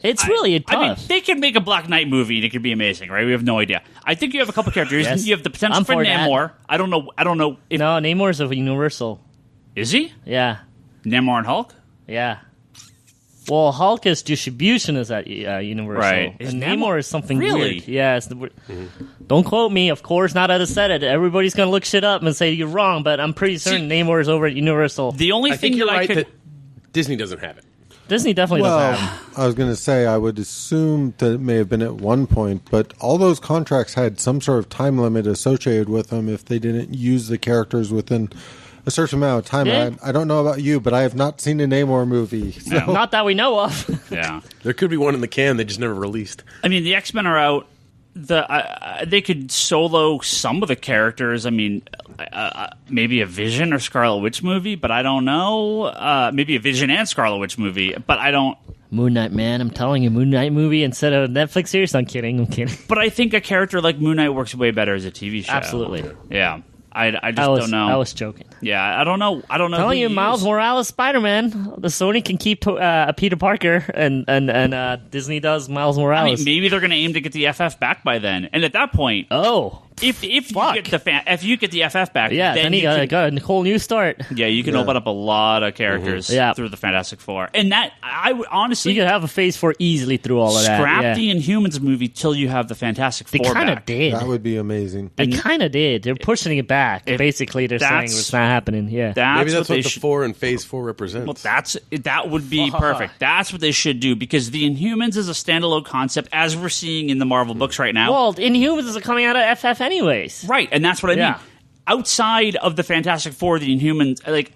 It's really tough. I mean, they could make a Black Knight movie and it could be amazing, right? We have no idea. I think you have a couple characters. Yes. You have the potential for Namor. I don't know if... No, Namor's a Universal. Is he? Yeah. Namor and Hulk? Yeah. Well, Hulk's distribution is at Universal. Right. And Namor is something really weird. Yeah. Don't quote me. Of course, not as I said it. Everybody's going to look shit up and say you're wrong, but I'm pretty certain Namor is over at Universal. The only thing you're that right I could... that Disney doesn't have it. Disney definitely doesn't have I was going to say, I would assume that it may have been at one point, but all those contracts had some sort of time limit associated with them if they didn't use the characters within a certain amount of time. Yeah. I don't know about you, but I have not seen a Namor movie. So. No. Not that we know of. Yeah. There could be one in the can they just never released. I mean, the X-Men are out. They could solo some of the characters. I mean, maybe a Vision or Scarlet Witch movie, but I don't know. Maybe a Vision and Scarlet Witch movie, but I don't... Moon Knight, man. I'm telling you, Moon Knight movie instead of a Netflix series. I'm kidding. But I think a character like Moon Knight works way better as a TV show. Absolutely. Yeah. I just don't know. I was joking. Yeah, I don't know. Telling you, Miles Morales, Spider-Man. The Sony can keep Peter Parker, and Disney does Miles Morales. I mean, maybe they're going to aim to get the FF back by then, and at that point, if you get the FF back, then you got a whole new start. Yeah, you can open up a lot of characters through the Fantastic Four, and that I would honestly, you could have a Phase 4 easily through all of that. Scrap the Inhumans movie till you have the Fantastic Four. They kind of did. That would be amazing. They kind of did. They're pushing it back. Basically, they're saying it's not happening. Yeah, maybe that's what the 4 in Phase 4 represents. Well, that would be perfect. That's what they should do, because the Inhumans is a standalone concept, as we're seeing in the Marvel books right now. Well, Inhumans are coming out of FF anyways. Right, and that's what I mean. Outside of the Fantastic Four, the Inhumans, like,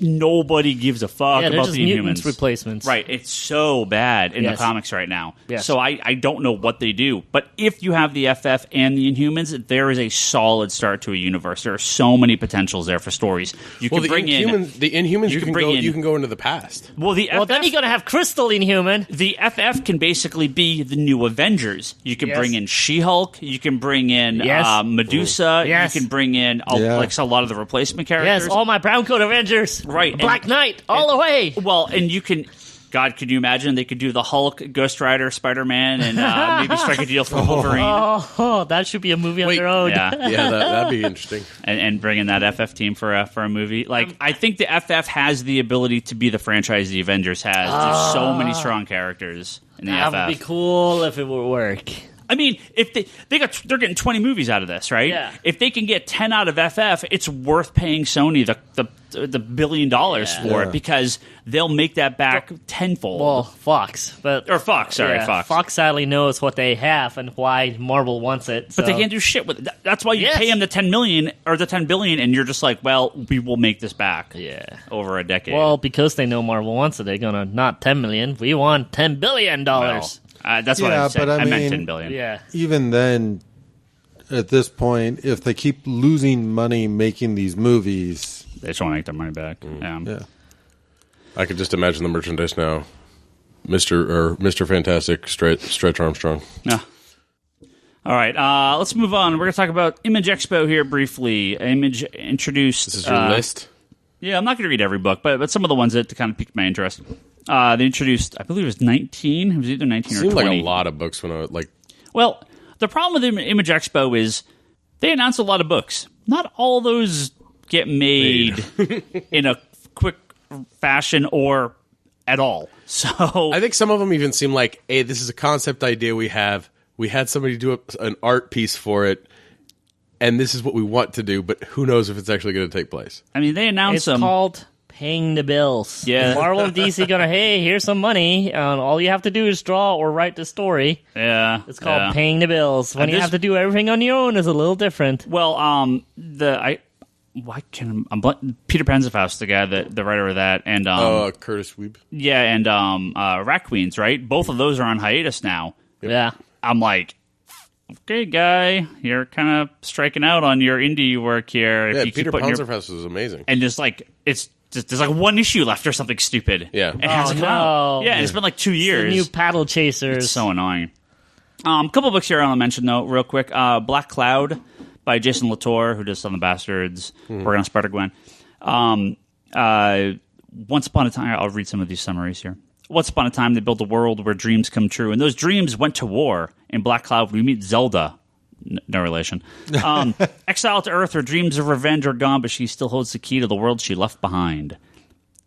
nobody gives a fuck about the Inhumans. Replacements. Right, it's so bad in the comics right now. Yes. So I don't know what they do. But if you have the FF and the Inhumans, there is a solid start to a universe. There are so many potentials there for stories. You can bring the Inhumans, you can go into the past. Well, then you're going to have Crystal Inhuman. The FF can basically be the new Avengers. You can bring in She-Hulk. You can bring in Medusa. Yes. You can bring in like a lot of the replacement characters. Yes, all my brown coat Avengers. Right. Black Knight, all the way. Well, and you can... God, could you imagine they could do the Hulk, Ghost Rider, Spider-Man, and maybe strike a deal for Wolverine? Oh, that should be a movie on their own. Yeah, that'd be interesting. And bring in that FF team for a movie. Like, I think the FF has the ability to be the franchise the Avengers has. There's so many strong characters in the FF. That would be cool if it would work. I mean, if they're getting 20 movies out of this, right? Yeah. If they can get 10 out of FF, it's worth paying Sony the $1 billion for it, because they'll make that back tenfold. Well, Fox, Fox. Fox sadly knows what they have and why Marvel wants it. But they can't do shit with it. That's why you pay them the $10 million or the $10 billion, and you're just like, well, we will make this back. Over a decade. Well, because they know Marvel wants it, they're gonna not $10 million. We want $10 billion. Well, that's what I said. But I meant $10 billion. Yeah. Even then, at this point, if they keep losing money making these movies, they just want to make their money back. Yeah. I could just imagine the merchandise now. Mr. Fantastic, Stretch Armstrong. Yeah. All right, let's move on. We're going to talk about Image Expo here briefly. Image introduced... This is your list? Yeah, I'm not going to read every book, but some of the ones that kind of piqued my interest. They introduced, I believe it was 19. It was either 19 or 20. Seemed like a lot of books when I like... Well, the problem with Image Expo is they announce a lot of books. Not all those get made in a quick fashion or at all. So I think some of them even seem like, hey, this is a concept idea we have. We had somebody do an art piece for it, and this is what we want to do, but who knows if it's actually going to take place. I mean, they announced It's called paying the bills. Yeah. Marvel and DC gonna, hey, here's some money, and all you have to do is draw or write the story. Yeah. It's called paying the bills. When you have to do everything on your own, is a little different. Well, Peter Panzerfaust, the guy the writer of that, and Curtis Weeb. Yeah, and Rat Queens, right? Both of those are on hiatus now. Yeah. I'm like, okay, guy, you're kind of striking out on your indie work here. Yeah, Peter Panzerfaust was amazing. And just like, it's there's like one issue left or something stupid. Yeah. It hasn't come out. Yeah, and it's been like 2 years. The new paddle chasers. It's so annoying. A couple books here I want to mention, though, real quick. Black Cloud by Jason Latour, who does Son of the Bastards, working on Spider-Gwen. Once upon a time, I'll read some of these summaries here. Once upon a time, they built a world where dreams come true, and those dreams went to war. In Black Cloud, we meet Zelda. No relation. Exiled to Earth, her dreams of revenge are gone, but she still holds the key to the world she left behind.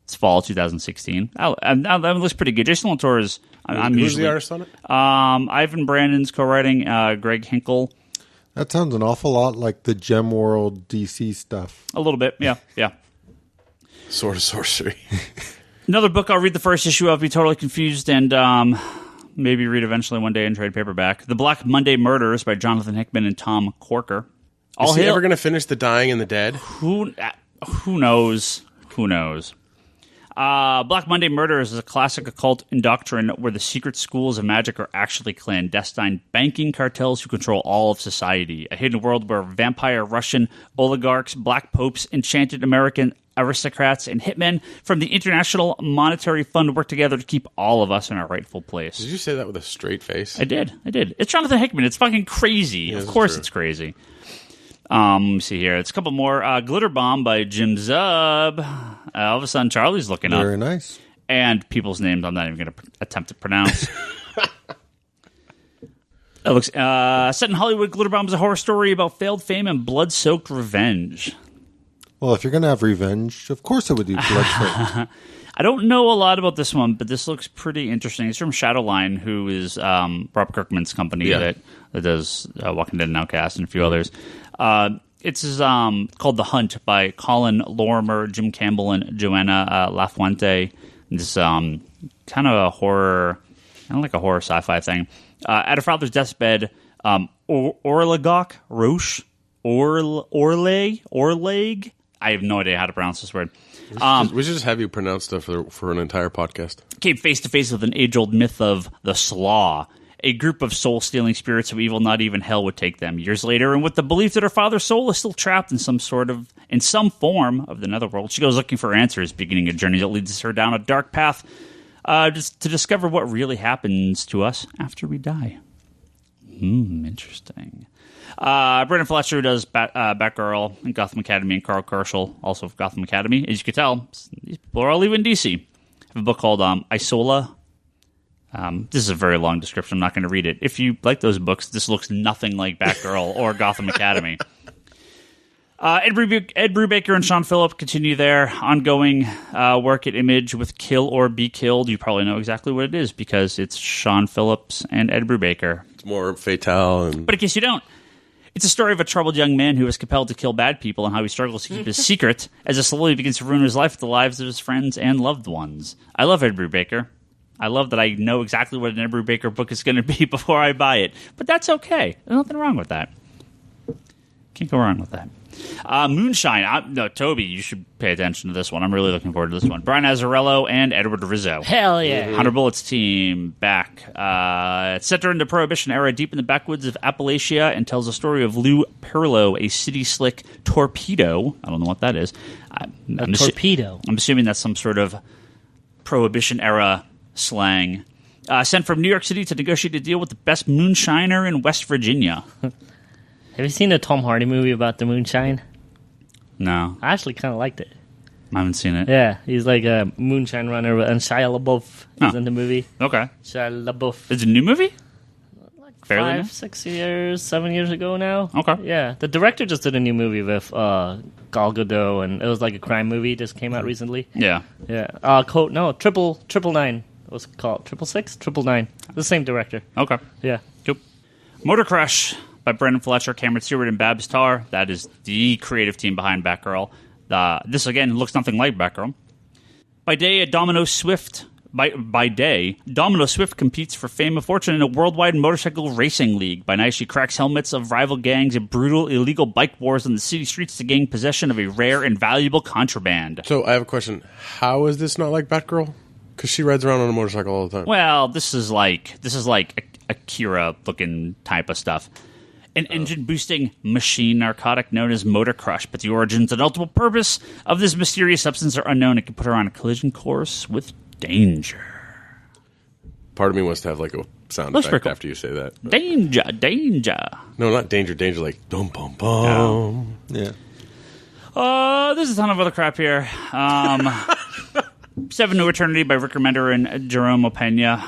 It's fall 2016. That looks pretty good. Jason Latour is... Who's the artist on it? Ivan Brandon's co-writing, Greg Hinkle. That sounds an awful lot like the Gem World DC stuff. A little bit, yeah. Sword of Sorcery. Another book I'll read the first issue of, be totally confused, and maybe read eventually one day in trade paperback. The Black Monday Murders by Jonathan Hickman and Tom Corker. Is he ever going to finish The Dying and the Dead? Who knows? Who knows? Black Monday Murders is a classic occult doctrine where the secret schools of magic are actually clandestine banking cartels who control all of society. A hidden world where vampire Russian oligarchs, black popes, enchanted American aristocrats, and hitmen from the International Monetary Fund work together to keep all of us in our rightful place. Did you say that with a straight face? I did. It's Jonathan Hickman. It's fucking crazy. Yeah, of course true. it's crazy. Let me see here. It's a couple more. Glitter Bomb by Jim Zub. All of a sudden, Charlie's looking up. Very nice. And people's names I'm not even going to attempt to pronounce. It looks set in Hollywood. Glitter Bomb is a horror story about failed fame and blood-soaked revenge. Well, if you're going to have revenge, of course it would be blood-soaked. I don't know a lot about this one, but this looks pretty interesting. It's from Shadowline, who is Rob Kirkman's company that does Walking Dead and Outcast and a few others. It's called The Hunt by Colin Lorimer, Jim Campbell, and Joanna Lafuente. This kind of a horror, kind of like a horror sci-fi thing. At her father's deathbed, Orlegok Roche, Orleg. I have no idea how to pronounce this word. We should just have you pronounce stuff for an entire podcast. Came face to face with an age-old myth of the Slaw, a group of soul-stealing spirits of evil not even hell would take them. Years later, and with the belief that her father's soul is still trapped in some form of the netherworld, she goes looking for answers, beginning a journey that leads her down a dark path just to discover what really happens to us after we die. Interesting. Brendan Fletcher does Batgirl and Gotham Academy, and Carl Kerschel, also of Gotham Academy. As you can tell, these people are all even DC. I have a book called Isola. This is a very long description. I'm not going to read it. If you like those books, this looks nothing like Batgirl or Gotham Academy. Ed Brubaker and Sean Phillip continue their ongoing work at Image with Kill or Be Killed. You probably know exactly what it is because it's Sean Phillips and Ed Brubaker. It's more fatale. But in case you don't, it's a story of a troubled young man who is compelled to kill bad people and how he struggles to keep his secret as it slowly begins to ruin his life, the lives of his friends and loved ones. I love Ed Brubaker. I love that I know exactly what an Ed Brubaker book is going to be before I buy it. But that's okay. There's nothing wrong with that. Can't go wrong with that. Moonshine. No, Toby, you should pay attention to this one. I'm really looking forward to this one. Brian Azzarello and Edward Rizzo. Hell yeah. 100 Bullets team back. It's set during the Prohibition era deep in the backwoods of Appalachia and tells the story of Lou Perlo, a city slick torpedo. I don't know what that is. Torpedo. I'm assuming that's some sort of Prohibition era slang. Sent from New York City to negotiate a deal with the best moonshiner in West Virginia. Have you seen the Tom Hardy movie about the moonshine? No. I actually kind of liked it. I haven't seen it. Yeah, he's like a moonshine runner, and Shia LaBeouf is in the movie. Okay. Shia LaBeouf. Is it a new movie? Fairly new? 6 years, 7 years ago now. Okay. Yeah, the director just did a new movie with Gal Gadot, and it was like a crime movie. Just came out recently. Yeah. Yeah. Triple Nine. What's it called? 666? 999. The same director. Okay. Yeah. Cool. Motor Crush by Brendan Fletcher, Cameron Stewart, and Babs Tarr. That is the creative team behind Batgirl. This, again, looks nothing like Batgirl. By day, Domino Swift competes for fame and fortune in a worldwide motorcycle racing league. By night, she cracks helmets of rival gangs and brutal illegal bike wars on the city streets to gain possession of a rare and valuable contraband. So I have a question. How is this not like Batgirl? Because she rides around on a motorcycle all the time. Well, this is like Akira-looking type of stuff. an engine-boosting machine narcotic known as Motor Crush, but the origins and ultimate purpose of this mysterious substance are unknown. It can put her on a collision course with danger. Part of me wants to have like a sound effect after you say that. But. Danger. No, not danger, like dum bum bum. Yeah. There's a ton of other crap here. Seven New Eternity by Rick Remender and Jerome Opeña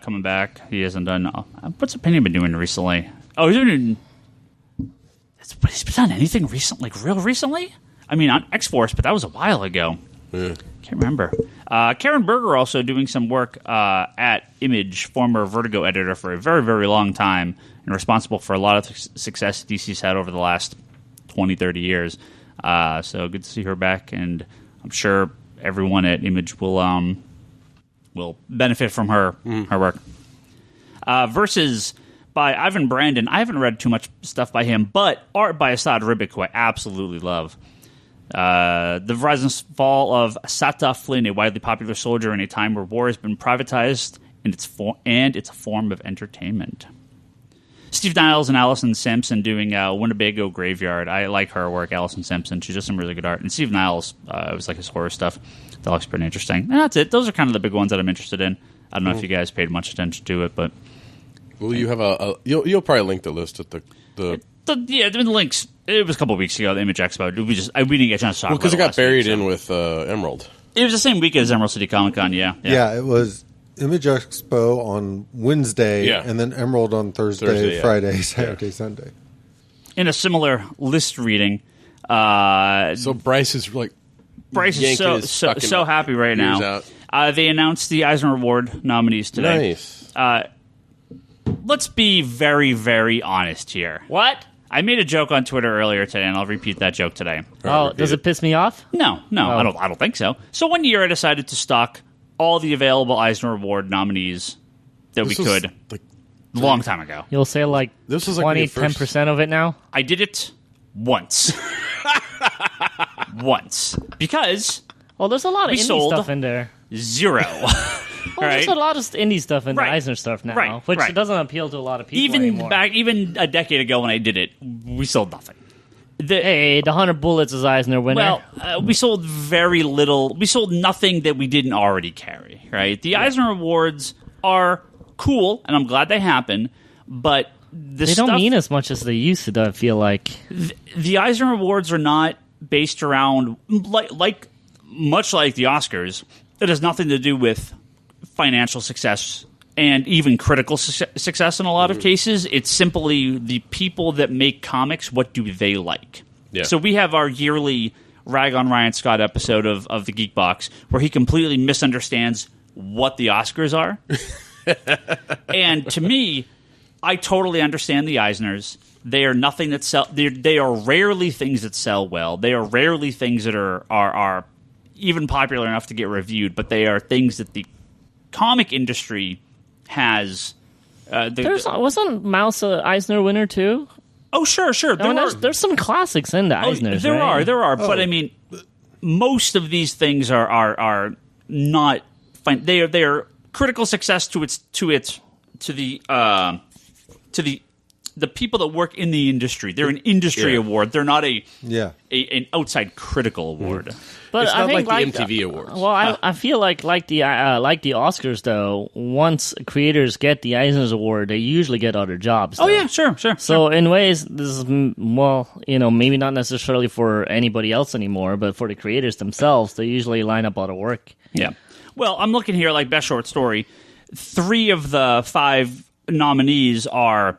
coming back. He hasn't done... what's Opeña been doing recently? Oh, he's been done anything recent, like real recently? I mean, on X-Force, but that was a while ago. Yeah. Can't remember. Karen Berger also doing some work at Image, former Vertigo editor for a very, very long time, and responsible for a lot of success DC's had over the last 20, 30 years. So good to see her back, and I'm sure everyone at Image will benefit from her work. Versus by Ivan Brandon. I haven't read too much stuff by him, but art by Asad Ribic, who I absolutely love. The rise and fall of Sata Flynn, a widely popular soldier in a time where war has been privatized and it's a form of entertainment. Steve Niles and Allison Sampson doing Winnebago Graveyard. I like her work, Allison Sampson. She does some really good art. And Steve Niles, it was like his horror stuff. That looks pretty interesting. And that's it. Those are kind of the big ones that I'm interested in. I don't know if you guys paid much attention to it, but... Well, you have you'll probably link the list at the links. It was a couple of weeks ago, the Image Expo. We didn't get a chance to talk about it. Because it got buried in with Emerald. It was the same week as Emerald City Comic Con, yeah. Yeah, it was Image Expo on Wednesday, and then Emerald on Thursday, Friday, Saturday, Sunday. In a similar list reading. So Bryce is like... Bryce is so happy right now. They announced the Eisner Award nominees today. Nice. Let's be very, very honest here. What? I made a joke on Twitter earlier today, and I'll repeat that joke today. Does it piss me off? No, I don't think so. So one year I decided to stock all the available Eisner Award nominees that we could. A long time ago. You'll say this was 10% of it now? I did it once. Once. Because... Well, there's a lot of indie stuff in there. Zero. There's a lot of indie stuff in the Eisner stuff now, which doesn't appeal to a lot of people anymore. Even a decade ago when I did it, we sold nothing. The 100 Bullets is Eisner winner. Well, we sold very little. We sold nothing that we didn't already carry, right? The Eisner Awards are cool, and I'm glad they happen, but they don't mean as much as they used to, I feel like. The Eisner Awards are not based around, much like the Oscars, it has nothing to do with financial success and even critical success in a lot of cases. It's simply the people that make comics, what do they like? Yeah. So we have our yearly Rag on Ryan Scott episode of the Geek Box where he completely misunderstands what the Oscars are. And to me, I totally understand the Eisners. They are nothing that sell. They are rarely things that sell well. They are rarely things that are even popular enough to get reviewed, but they are things that the comic industry has. Wasn't Mouse an Eisner winner too? Oh, sure. There's some classics in the Eisners. There are. But I mean, most of these things are not fine. They are critical success to the people that work in the industry. They're an industry award. They're not an outside critical award. But it's not I think like the MTV Awards. Well, I feel like the Oscars though. Once creators get the Eisner Award, they usually get other jobs. Though. Oh yeah, sure. So in ways, this is maybe not necessarily for anybody else anymore, but for the creators themselves, they usually line up other work. Yeah. Well, I'm looking here like best short story. 3 of the 5 nominees are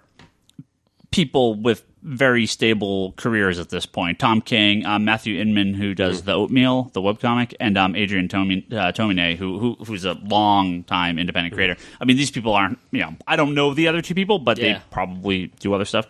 people with very stable careers at this point. Tom King, Matthew Inman, who does The Oatmeal, the webcomic, and Adrian Tomine, who's a long-time independent creator. I mean, these people aren't, I don't know the other 2 people, but they probably do other stuff.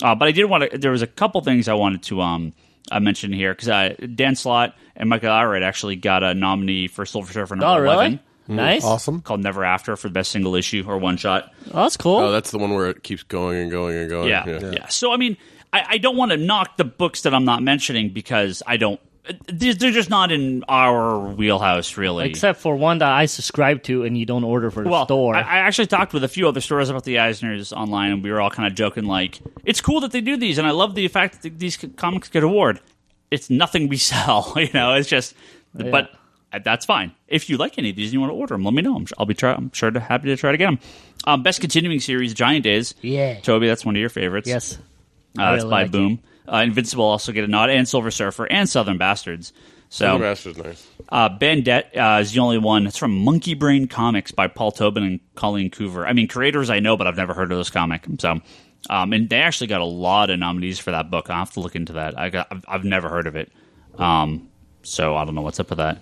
But I did want to, there was a couple things I wanted to mention here, because Dan Slott and Michael Allred actually got a nominee for Silver Surfer number 11. Really? Nice. Awesome. Called Never After for the best single issue or one shot. Oh, that's cool. Oh, that's the one where it keeps going and going and going. Yeah. So, I mean, I don't want to knock the books that I'm not mentioning because I don't they're just not in our wheelhouse, really. Except for one that I subscribe to and you don't order for the store. I actually talked with a few other stores about the Eisners online, and we were all kind of joking, like, it's cool that they do these, and I love the fact that these comics get award. It's nothing we sell, it's just... Yeah. But that's fine. If you like any of these and you want to order them, let me know. I'm happy to try to get them. Best continuing series, Giant Days. Yeah. Toby, that's one of your favorites. Yes. It's by Boom. Invincible also get a nod, and Silver Surfer, and Southern Bastards. So, Southern Bastards, nice. Bandette is the only one. It's from Monkey Brain Comics by Paul Tobin and Colleen Coover. I mean, creators I know, but I've never heard of this comic. So, and they actually got a lot of nominees for that book. I'll have to look into that. I've never heard of it. So I don't know what's up with that.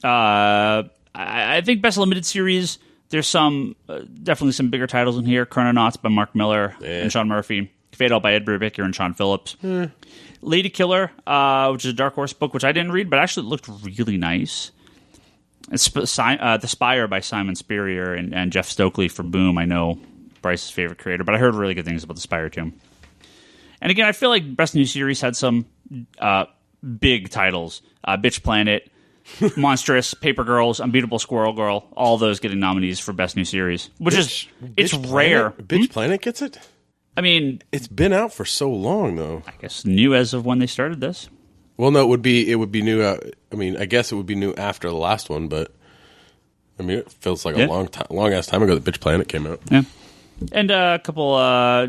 I think Best Limited Series, there's definitely some bigger titles in here. Chrononauts by Mark Miller and Sean Murphy. Fade Out by Ed Brubaker and Sean Phillips. Lady Killer, which is a Dark Horse book, which I didn't read, but actually looked really nice. It's The Spire by Simon Spurrier and Jeff Stokely for Boom. I know Bryce's favorite creator, but I heard really good things about The Spire too. And again, I feel like Best New Series had some big titles. Bitch Planet, Monstrous, Paper Girls, Unbeatable Squirrel Girl, all those getting nominees for Best New Series, which it's rare. Bitch Planet gets it? I mean, it's been out for so long, though. I guess new as of when they started this. Well, no, it would be new. I mean, I guess it would be new after the last one, but I mean, it feels like a long ass time ago that Bitch Planet came out. Yeah, and a couple.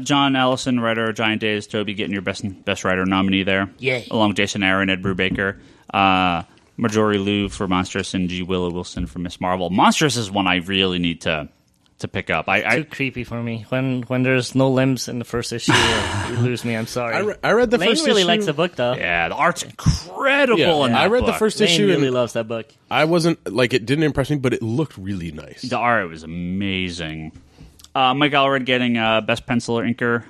John Allison, writer of Giant Days. Toby getting your best writer nominee there. Yeah, along with Jason Aaron, Ed Brubaker, Marjorie Liu for Monstrous, and G. Willow Wilson for Miss Marvel. Monstrous is one I really need to pick up. Too creepy for me. When there's no limbs in the first issue, you lose me. I'm sorry. I read the Lane first really issue. likes the book, though. Yeah, the art's incredible in that I read book. the first Lane issue really and loves that book. I wasn't, like, it didn't impress me, but it looked really nice. The art was amazing. Mike Allred getting Best Penciler Inker.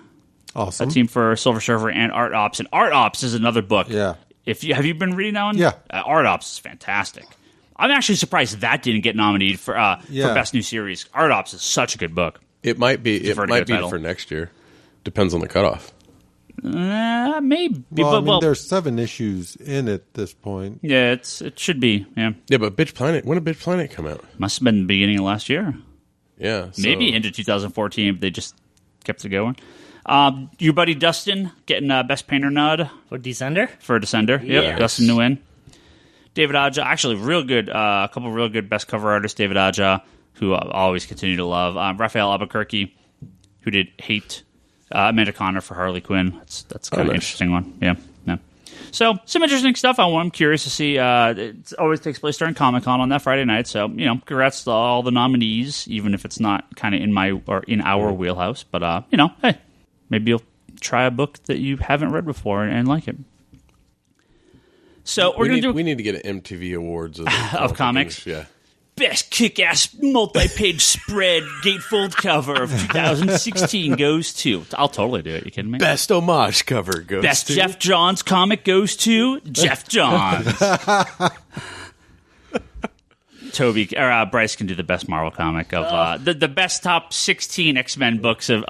Awesome. A team for Silver Surfer and Art Ops. And Art Ops is another book. Yeah. Have you been reading that one? Yeah. Art Ops is fantastic. I'm actually surprised that didn't get nominated for Best New Series. Art Ops is such a good book. It might be. It might be title. for next year. Depends on the cutoff. Maybe. Well, there's 7 issues in at this point. Yeah, it should be. Yeah. Yeah, but Bitch Planet. When did Bitch Planet come out? Must have been the beginning of last year. Yeah. So. Maybe into 2014. They just kept it going. Your buddy Dustin getting Best Painter nod For Descender? for Descender. Yes. Yep, Dustin Nguyen. David Aja, actually real good. A couple of real good best cover artists. David Aja, who I always continue to love. Raphael Albuquerque, who did Hate. Amanda Connor for Harley Quinn. That's kind of an interesting one. Yeah. So some interesting stuff. I'm curious to see. It always takes place during Comic-Con on that Friday night. So congrats to all the nominees, even if it's not kind of in our wheelhouse. But hey, maybe you'll try a book that you haven't read before and like it. So we need to get an MTV Awards of comics. Yeah. Best kick-ass multi-page spread gatefold cover of 2016 goes to. I'll totally do it. You kidding me? Best homage cover goes Best to. Jeff Johns comic goes to Jeff Johns. Bryce can do the best Marvel comic of the best top 16 X-Men books of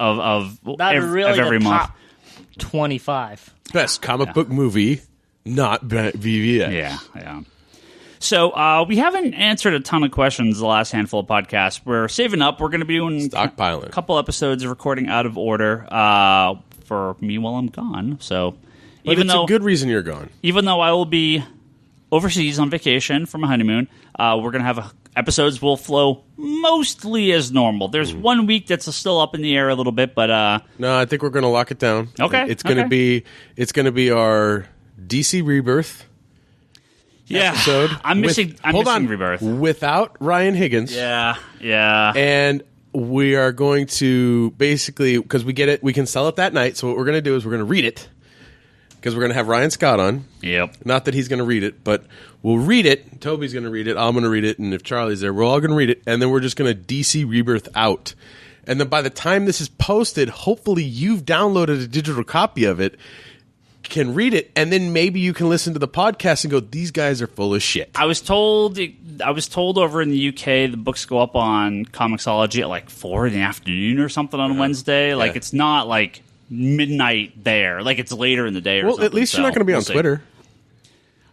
every month. Top 25. Best comic book movie, not VVS. Yeah. So we haven't answered a ton of questions the last handful of podcasts. We're saving up. We're going to be doing stockpiling a couple episodes of recording out of order for me while I'm gone. So it's a good reason you're gone. Even though I will be overseas on vacation for my honeymoon, we're going to have episodes will flow mostly as normal. There's 1 week that's still up in the air a little bit, but no, I think we're going to lock it down. Okay, it's going to be our DC Rebirth. Episode. I'm missing Rebirth without Ryan Higgins. Yeah. And we are going to basically, because we get it, we can sell it that night. So what we're going to do is we're going to read it because we're going to have Ryan Scott on. Yep. Not that he's going to read it, but we'll read it. Toby's going to read it. I'm going to read it, and if Charlie's there, we're all going to read it. And then we're just going to DC Rebirth out. And then by the time this is posted, hopefully you've downloaded a digital copy of it. Can read it, and then maybe you can listen to the podcast and go, these guys are full of shit. I was told over in the UK the books go up on Comixology at like 4 in the afternoon or something on Wednesday. Like it's not like midnight there. Like it's later in the day or something. At least you're not going to be on Twitter.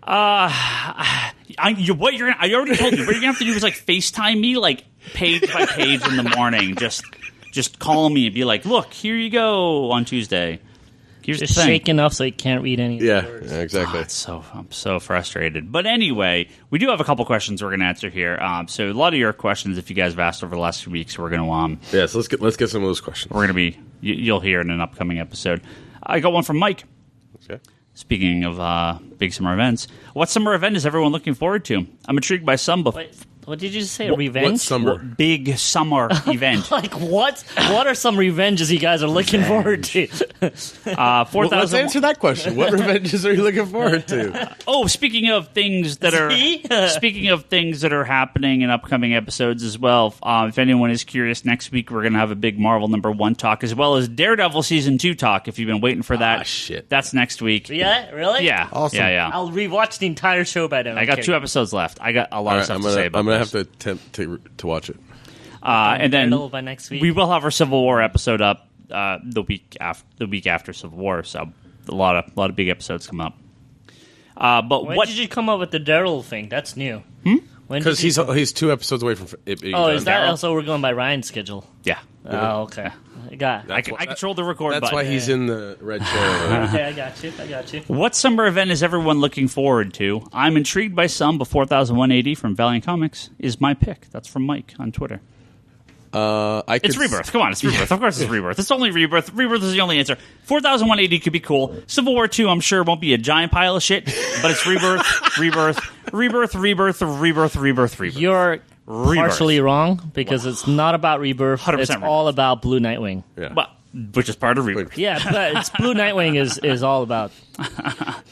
I already told you. What you're gonna have to do is like FaceTime me, like page by page in the morning. Just call me and be like, "Look, here you go on Tuesday." Here's Just the thing. shake enough so you can't read any of the words. Yeah, exactly. I'm so frustrated. But anyway, we do have a couple questions we're going to answer here. So a lot of your questions, if you guys have asked over the last few weeks, we're going to Yeah, so let's get some of those questions. we're going to be you'll hear in an upcoming episode. I got one from Mike. Okay. Speaking of big summer events, what summer event is everyone looking forward to? I'm intrigued by some. Wait, what did you say? Revenge? What summer? Big summer event. Like what? What are some revenges you guys are looking forward to? 4,000. Let's answer that question. What revenges are you looking forward to? Oh, speaking of things that are happening in upcoming episodes as well. If anyone is curious, next week we're going to have a big Marvel #1 talk as well as Daredevil Season 2 talk. If you've been waiting for that, shit. That's next week. Yeah, really? Yeah, Awesome. Yeah. I'll rewatch the entire show by then. I got 2 episodes left. I got a lot of stuff to say about I'm gonna this. have to attempt to watch it. And then Daredevil by next week. we will have our Civil War episode up the week after Civil War. So a lot of big episodes come up. But When what did you come up with the Daryl thing? That's new. Because he's 2 episodes away from it being Oh, done. is that also we're going by Ryan's schedule? Yeah. Oh, okay. I got. I control the record That's button. why he's in the red chair. Okay, I got you. What summer event is everyone looking forward to? I'm intrigued by some, but 4180 from Valiant Comics is my pick. That's from Mike on Twitter. It's Rebirth. Come on, it's Rebirth. Of course it's Rebirth. It's only Rebirth. Rebirth is the only answer. 4180 could be cool. Civil War 2, I'm sure, won't be a giant pile of shit, but it's Rebirth. You're partially wrong because it's not about Rebirth. 100% It's Rebirth. all about Blue Nightwing. Yeah. But, which is part of Rebirth. Yeah, but it's Blue Nightwing is all about.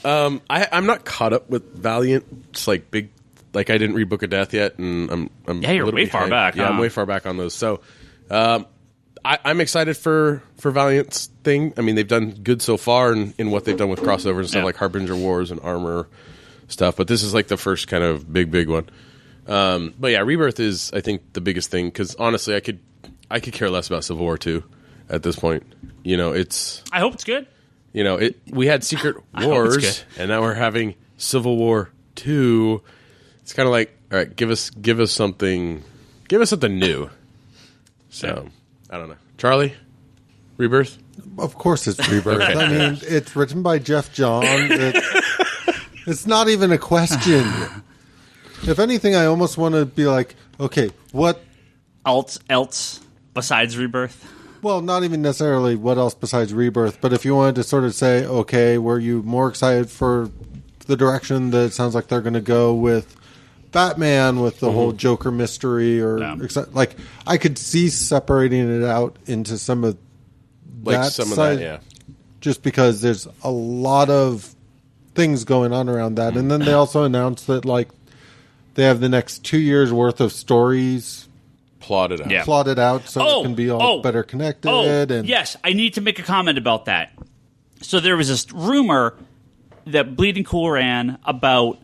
I'm not caught up with Valiant. It's like big. Like I didn't read Book of Death yet, and I'm Yeah, you're a little way far behind. back, Yeah, huh? I'm way far back on those. So I'm excited for Valiant's thing. I mean, they've done good so far in what they've done with crossovers and stuff like Harbinger Wars and Armor stuff. But this is like the first kind of big one. But yeah, Rebirth is I think the biggest thing because honestly, I could care less about Civil War 2 at this point. You know, I hope it's good. You know, we had Secret hope it's Wars, good. and now we're having Civil War 2. It's kind of like, all right, give us something new. So, I don't know. Charlie, Rebirth. Of course it's Rebirth. I mean, it's written by Jeff Johns. It's not even a question. If anything, I almost want to be like, okay, what Else besides Rebirth? Well, not even necessarily what else besides Rebirth, but if you wanted to sort of say, okay, were you more excited for the direction that it sounds like they're going to go with Batman, with the whole Joker mystery, or like I could see separating it out into some of that side, yeah. just because there's a lot of things going on around that. And then they also announced that like they have the next 2 years worth of stories Plotted out. Yeah. plotted out so it can be all better connected. And yes, I need to make a comment about that. So there was this rumor that Bleeding Cool ran about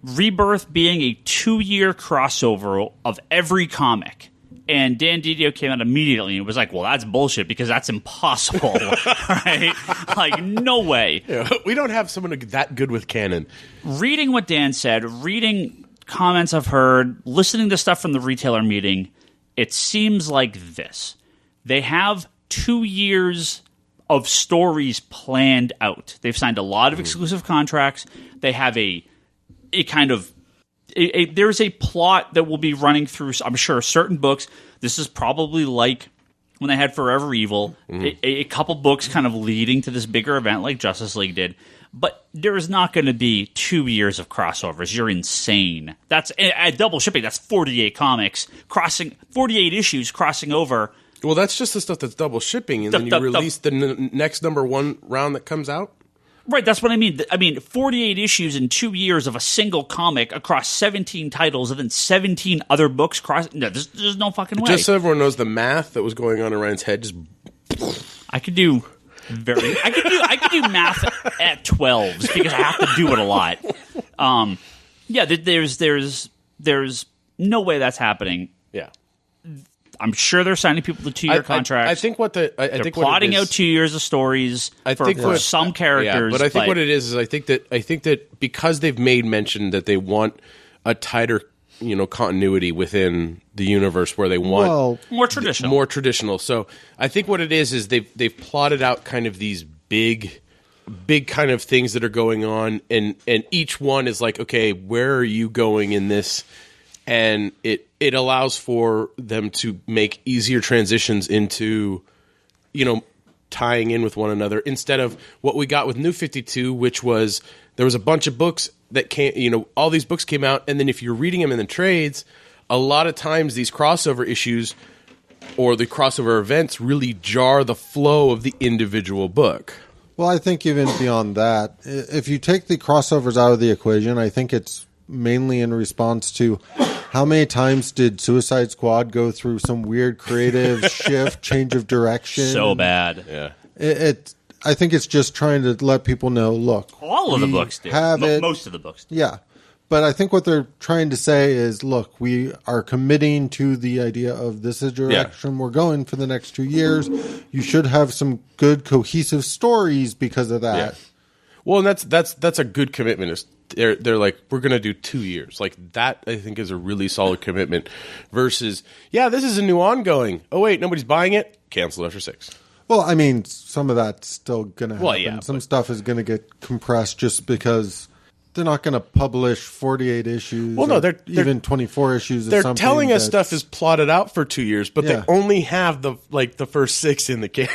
Rebirth being a 2-year crossover of every comic. And Dan Didio came out immediately and was like, well, that's bullshit because that's impossible. Right? Like, no way. Yeah, we don't have someone that good with canon. Reading what Dan said, reading comments I've heard, listening to stuff from the retailer meeting, it seems like this. They have 2 years of stories planned out. They've signed a lot of exclusive contracts. They have there's a plot that will be running through, I'm sure, certain books. This is probably like when they had Forever Evil, a couple books kind of leading to this bigger event like Justice League did. But there is not going to be 2 years of crossovers. You're insane. That's at double shipping. That's 48 comics 48 issues crossing over. Well, that's just the stuff that's double shipping, and then you release the next #1 round that comes out. Right, that's what I mean. 48 issues in 2 years of a single comic across 17 titles and then 17 other books. No, there's no fucking way. Just so everyone knows the math that was going on in Ryan's head. Just I could do math at 12s because I have to do it a lot. Yeah, there's no way that's happening. yeah. I'm sure they're signing people to 2-year contracts. I think what they're plotting out 2 years of stories for some characters. But I think what it is I think that because they've made mention that they want a tighter, continuity within the universe where they want more traditional. So I think what it is they've plotted out kind of these big kind of things that are going on, and each one is like, okay, where are you going in this? And it allows for them to make easier transitions into, tying in with one another, instead of what we got with New 52, which was there was a bunch of books that came, all these books came out, and then if you're reading them in the trades, a lot of times these crossover issues or the crossover events really jar the flow of the individual book. Well, I think even beyond that, if you take the crossovers out of the equation, I think it's mainly in response to how many times did Suicide Squad go through some weird creative shift, change of direction? So bad. Yeah. I think it's just trying to let people know, look. All of the books do. Most of the books do. Yeah. But I think what they're trying to say is, look, we are committing to the idea of this is the direction we're going for the next 2 years. You should have some good, cohesive stories because of that. Yeah. Well, and that's a good commitment. They're like, we're going to do 2 years. Like, that, I think, is a really solid commitment versus, this is a new ongoing. Oh, wait, nobody's buying it? Cancel after 6. Well, I mean, some of that's still going to happen. Well, yeah, some stuff is going to get compressed just because they're not going to publish 48 issues. Well, no, they're even 24 issues. They're telling us stuff is plotted out for 2 years, but they only have the first 6 in the can.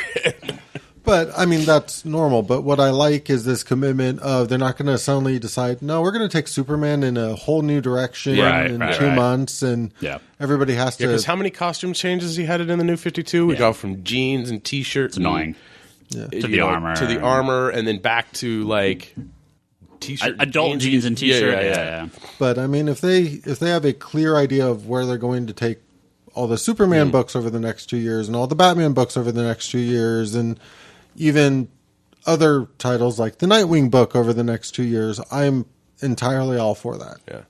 But I mean, that's normal. But what I like is this commitment of they're not going to suddenly decide, no, we're going to take Superman in a whole new direction in 2 months, and everybody has to. Because how many costume changes he had it in the New 52? We go from jeans and t-shirts. It's annoying. To the armor, and then back to like t-shirt, adult jeans and t-shirt. Yeah. But I mean, if they have a clear idea of where they're going to take all the Superman books over the next 2 years, and all the Batman books over the next 2 years, and even other titles like the Nightwing book over the next 2 years, I'm entirely all for that. Yeah.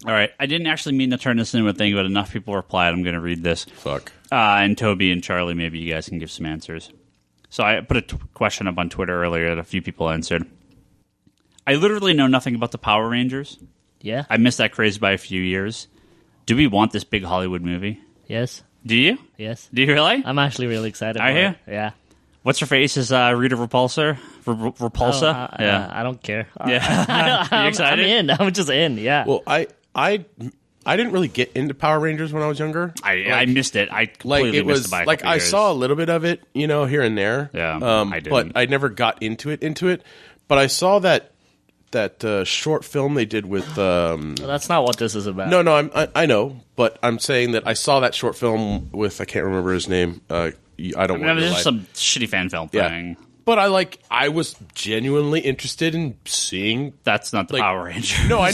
All right. I didn't actually mean to turn this into a thing, but enough people replied. I'm going to read this. Fuck. And Toby and Charlie, maybe you guys can give some answers. So I put a question up on Twitter earlier that a few people answered. I literally know nothing about the Power Rangers. Yeah. I missed that craze by a few years. Do we want this big Hollywood movie? Yes. Do you? Yes. Do you really? I'm actually really excited. Are you? Yeah. What's her face? Is Rita Repulsa? Repulsa? Yeah. I don't care. Yeah. You excited? I'm in. I'm just in. Yeah. Well, I didn't really get into Power Rangers when I was younger. I missed it. I completely missed it by a couple I years. saw a little bit of it, here and there. Yeah. I didn't. But I never got into it. But I saw that short film they did with. That's not what this is about. No, I know, but I'm saying that I saw that short film with I can't remember his name. I don't. It was just some shitty fan film thing. But I was genuinely interested in seeing. That's not the Power Rangers. No, I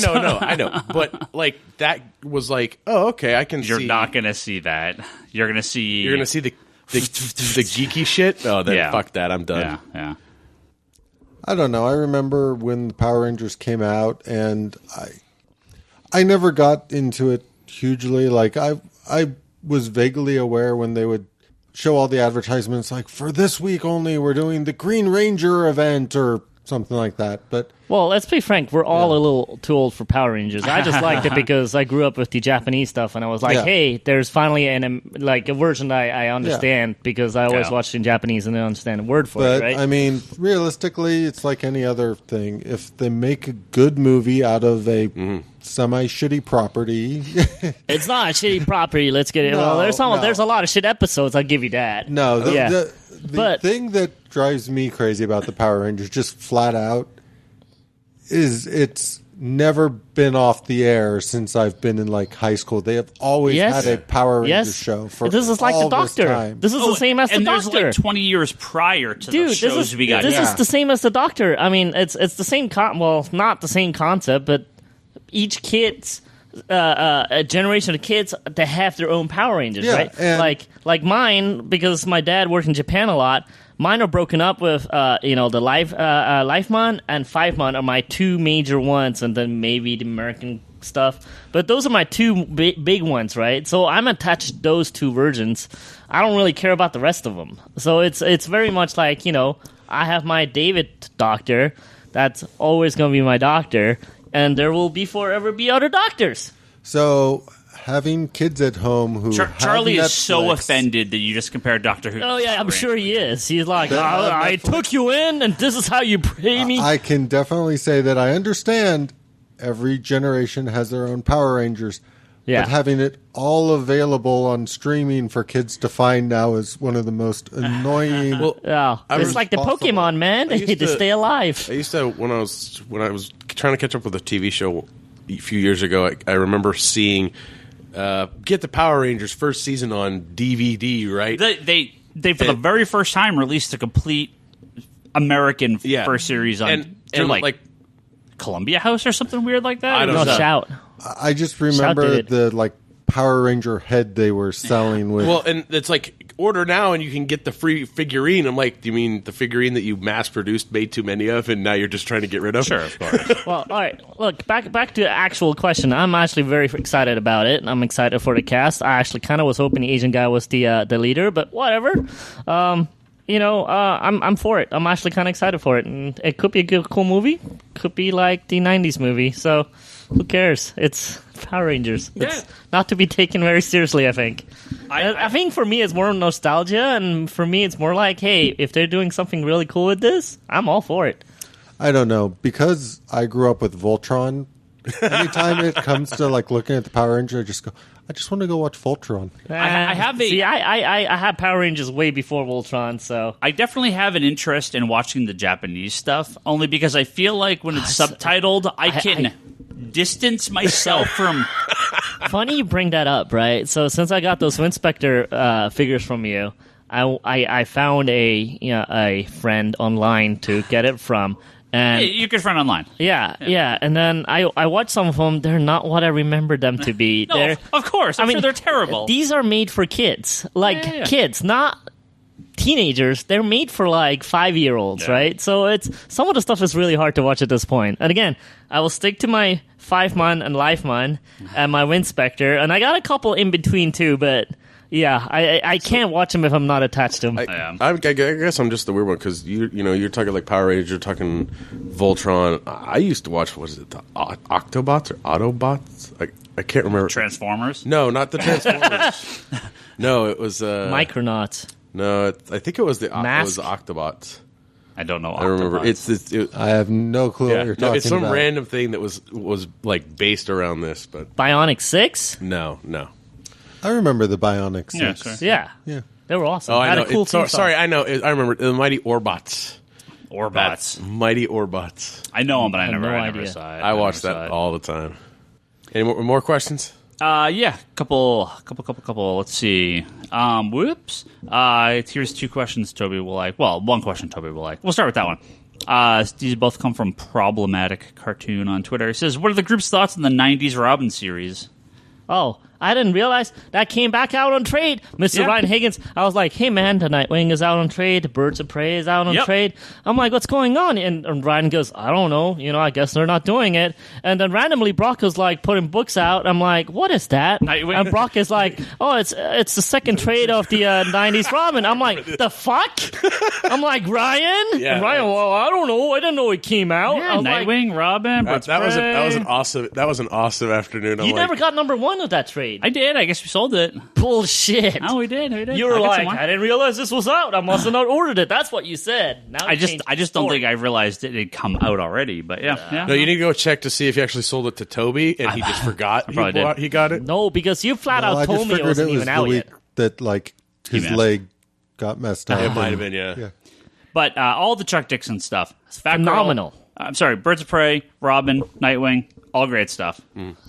know. But that was oh, okay, I can. You're not gonna see that. You're gonna see the geeky shit. Oh, then fuck that. I'm done. Yeah. I don't know. I remember when the Power Rangers came out, and I never got into it hugely. I was vaguely aware when they would show all the advertisements, for this week only, we're doing the Green Ranger event or something like that. But well, let's be frank, we're all a little too old for Power Rangers. I just liked it because I grew up with the Japanese stuff, and I was like, hey, there's finally a version I understand because I always watched in Japanese and I understand a word for it, right? I mean, realistically, it's like any other thing. If they make a good movie out of a semi-shitty property... It's not a shitty property, let's get it. There's a lot of shit episodes, I'll give you that. No, the thing that drives me crazy about the Power Rangers, just flat out, is it's never been off the air since I've been in high school. They have always had a Power Rangers show for this is like all the Doctor. This time. This is the same as the Doctor. And there's 20 years prior to the shows we got. This is the same as the Doctor. I mean, it's the same not the same concept, but each kid's a generation of kids to have their own Power Rangers, right? Like mine, because my dad worked in Japan a lot. Mine are broken up with, the Lifemon and Fivemon are my two major ones, and then maybe the American stuff. But those are my two big ones, right? So I'm attached to those two versions. I don't really care about the rest of them. So it's very much like, I have my David doctor. That's always going to be my doctor. And there will forever be other doctors. So having kids at home who Charlie have is so offended that you just compared Doctor Who. Oh yeah, I'm sure he is. He's like, I took you in, and this is how you pay me. I can definitely say that I understand every generation has their own Power Rangers. Yeah. But having it all available on streaming for kids to find now is one of the most annoying. It's like the Pokemon, man. They need to stay alive. I used to when I was trying to catch up with a TV show a few years ago. I remember seeing Get the Power Rangers first season on DVD. Right? They for the very first time released a complete American first series on like Columbia House or something weird like that. I don't know. Shout. I just remember the Power Ranger head they were selling with. Well, and it's like order now and you can get the free figurine. I'm like, do you mean the figurine that you mass produced, made too many of, and now you're just trying to get rid of? Sure, of course. Well, all right. Look, back to the actual question. I'm actually very excited about it. I'm excited for the cast. I actually kind of was hoping the Asian guy was the leader, but whatever. I'm for it. I'm actually kind of excited for it, and it could be a good, cool movie. Could be like the '90s movie. So, who cares? It's Power Rangers. Yeah. It's not to be taken very seriously. I think. I think for me, it's more nostalgia, and for me, it's more like, hey, if they're doing something really cool with this, I'm all for it. I don't know, because I grew up with Voltron. Anytime it comes to like looking at the Power Ranger, I just want to go watch Voltron. I have Power Rangers way before Voltron, so I definitely have an interest in watching the Japanese stuff, only because I feel like when it's subtitled, I can distance myself from. Funny you bring that up, right? So since I got those Winspector figures from you, I found a friend online to get it from. And you can find online. Yeah. And then I watched some of them. They're not what I remember them to be. No, of course. I'm sure they're terrible. These are made for kids. Kids, not teenagers. They're made for like 5-year-olds, right? So it's some of the stuff is really hard to watch at this point. And again, I will stick to my 5-mon and Life-mon and my Winspector. And I got a couple in between too, but... Yeah, I can't watch them if I'm not attached to them. I guess I'm just the weird one because you're talking like Power Rangers, you're talking Voltron. I used to watch, what is it, the Octobots or Autobots? I can't remember. Transformers? No, not the Transformers. No, it was Micronauts. No, I think it was the Octobots. I don't know. I remember. I have no clue what you're talking about. It's some random thing that was like based around this, but Bionic 6? No. I remember the Bionics. Yeah, sure. Yeah. They were awesome. Oh, I know. Had a cool theme song. Sorry, I know. I remember the Mighty Orbots. Mighty Orbots. I know them, but I never idea. saw it. I watched that all the time. Any more questions? Yeah, couple. Let's see. Here's 2 questions Toby will like. Well, 1 question Toby will like. We'll start with that one. These both come from Problematic Cartoon on Twitter. He says, what are the group's thoughts on the 90s Robin series? Oh, I didn't realize that came back out on trade. Mr. Ryan Higgins, I was like, hey, man, the Nightwing is out on trade. The Birds of Prey is out on trade. I'm like, what's going on? And Ryan goes, I don't know. I guess they're not doing it. And then randomly, Brock is like putting books out. I'm like, what is that? Nightwing. And Brock is like, oh, it's the second trade of the 90s Robin. I'm like, the fuck? I'm like, Ryan? Yeah, and Ryan, well, I don't know. I didn't know it came out. Yeah, Nightwing, Robin, Birds That was Prey. an awesome afternoon. You never got number 1 of that trade. I did. I guess we sold it. Bullshit. Oh, we did. You were like, I didn't realize this was out. I must have not ordered it. That's what you said. Now I just don't think I realized it had come out already. But yeah. No, you need to go check to see if you actually sold it to Toby, and he just forgot he got it. No, because you flat out told me it wasn't even out yet. That like his leg got messed up. It might have been, yeah. But all the Chuck Dixon stuff, phenomenal. I'm sorry, Birds of Prey, Robin, Nightwing, all great stuff.